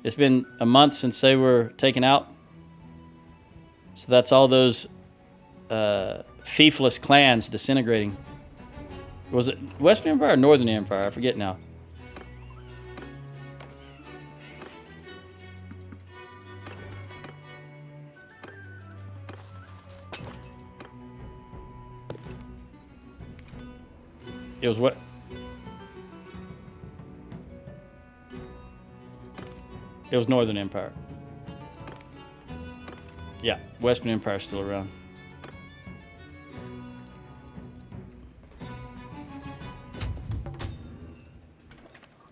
It's been a month since they were taken out. So that's all those fiefless clans disintegrating. Was it Western Empire or Northern Empire? I forget now. It was what? It was Northern Empire. Yeah, Western Empire is still around.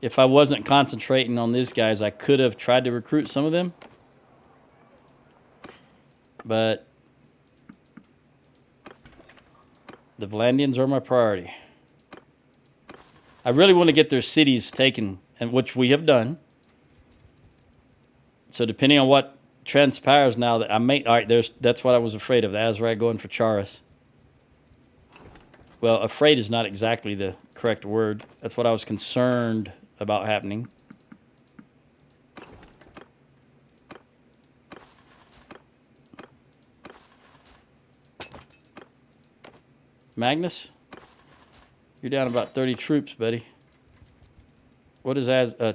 If I wasn't concentrating on these guys, I could have tried to recruit some of them. But the Vlandians are my priority. I really want to get their cities taken, and which we have done. So depending on what transpires now, that I may. All right, that's what I was afraid of. The Aserai going for Charis. Well, afraid is not exactly the correct word. That's what I was concerned about happening. Magnus? You're down about 30 troops, buddy. What is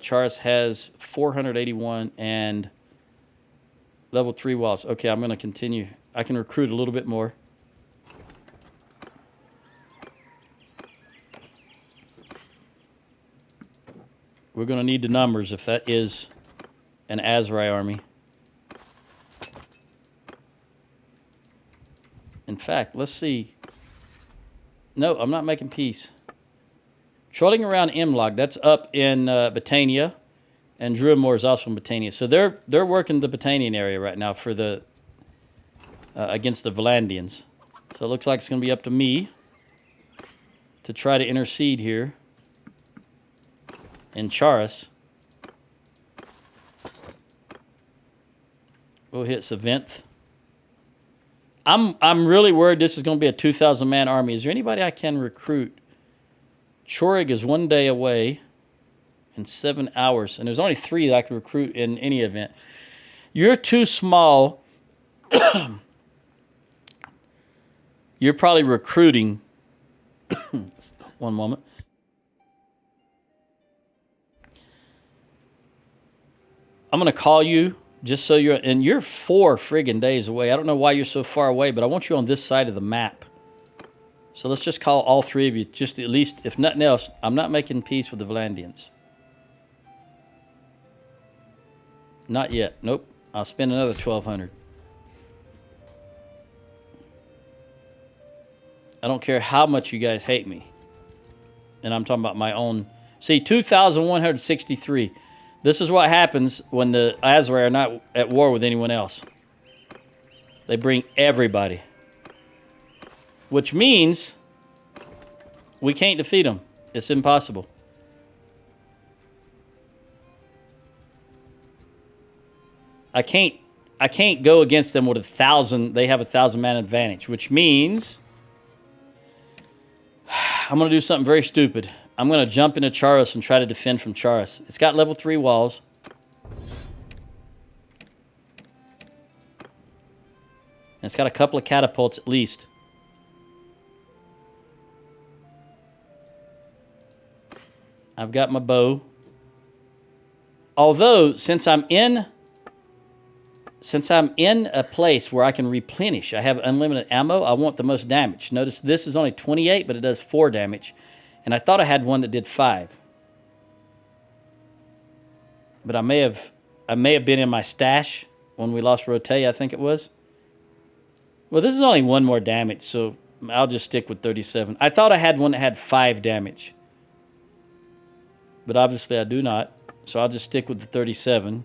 Charis has 481 and level 3 walls. Okay, I'm going to continue. I can recruit a little bit more. We're going to need the numbers if that is an Aserai army. In fact, let's see. No, I'm not making peace. Trolling around Imlag, that's up in Battania, and Druimore is also in Battania. So they're working the Battanian area right now for the against the Vlandians. So it looks like it's going to be up to me to try to intercede here in Charis. We'll hit Savinth. I'm really worried this is going to be a 2,000 man army. Is there anybody I can recruit? Chorig is 1 day away in 7 hours, and there's only 3 that I can recruit in any event. You're too small. You're probably recruiting. One moment. I'm going to call you just so you're 4 friggin' days away. I don't know why you're so far away, but I want you on this side of the map. So let's just call all 3 of you, just at least, if nothing else, I'm not making peace with the Vlandians. Not yet. Nope. I'll spend another 1,200. I don't care how much you guys hate me. And I'm talking about my own. See, 2,163. This is what happens when the Aserai are not at war with anyone else. They bring everybody. Which means we can't defeat them. It's impossible. I can't go against them with 1,000. They have 1,000 man advantage, which means I'm going to do something very stupid. I'm going to jump into Charos and try to defend from Charos. It's got level 3 walls. And it's got a couple of catapults at least. I've got my bow. Although, since I'm in a place where I can replenish, I have unlimited ammo, I want the most damage. Notice this is only 28, but it does 4 damage. And I thought I had one that did 5. But I may have been in my stash when we lost Rote, I think it was. Well, this is only 1 more damage, so I'll just stick with 37. I thought I had one that had 5 damage. But obviously I do not. So I'll just stick with the 37.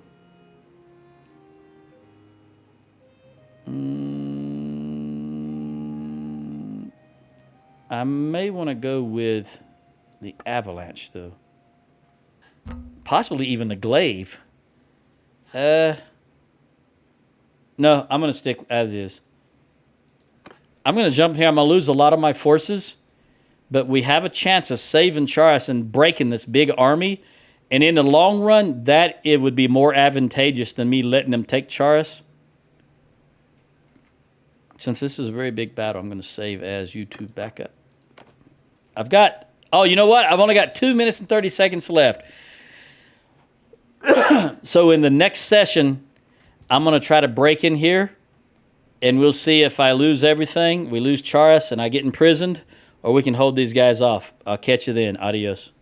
I may want to go with the Avalanche, though. Possibly even the Glaive. No, I'm going to stick as is. I'm going to jump here. I'm going to lose a lot of my forces. But we have a chance of saving Charos and breaking this big army. And in the long run, it would be more advantageous than me letting them take Charos. Since this is a very big battle, I'm going to save as YouTube backup. I've got... Oh, you know what? I've only got 2 minutes and 30 seconds left. So in the next session, I'm going to try to break in here. And we'll see if I lose everything. We lose Charos and I get imprisoned. Or we can hold these guys off. I'll catch you then. Adios.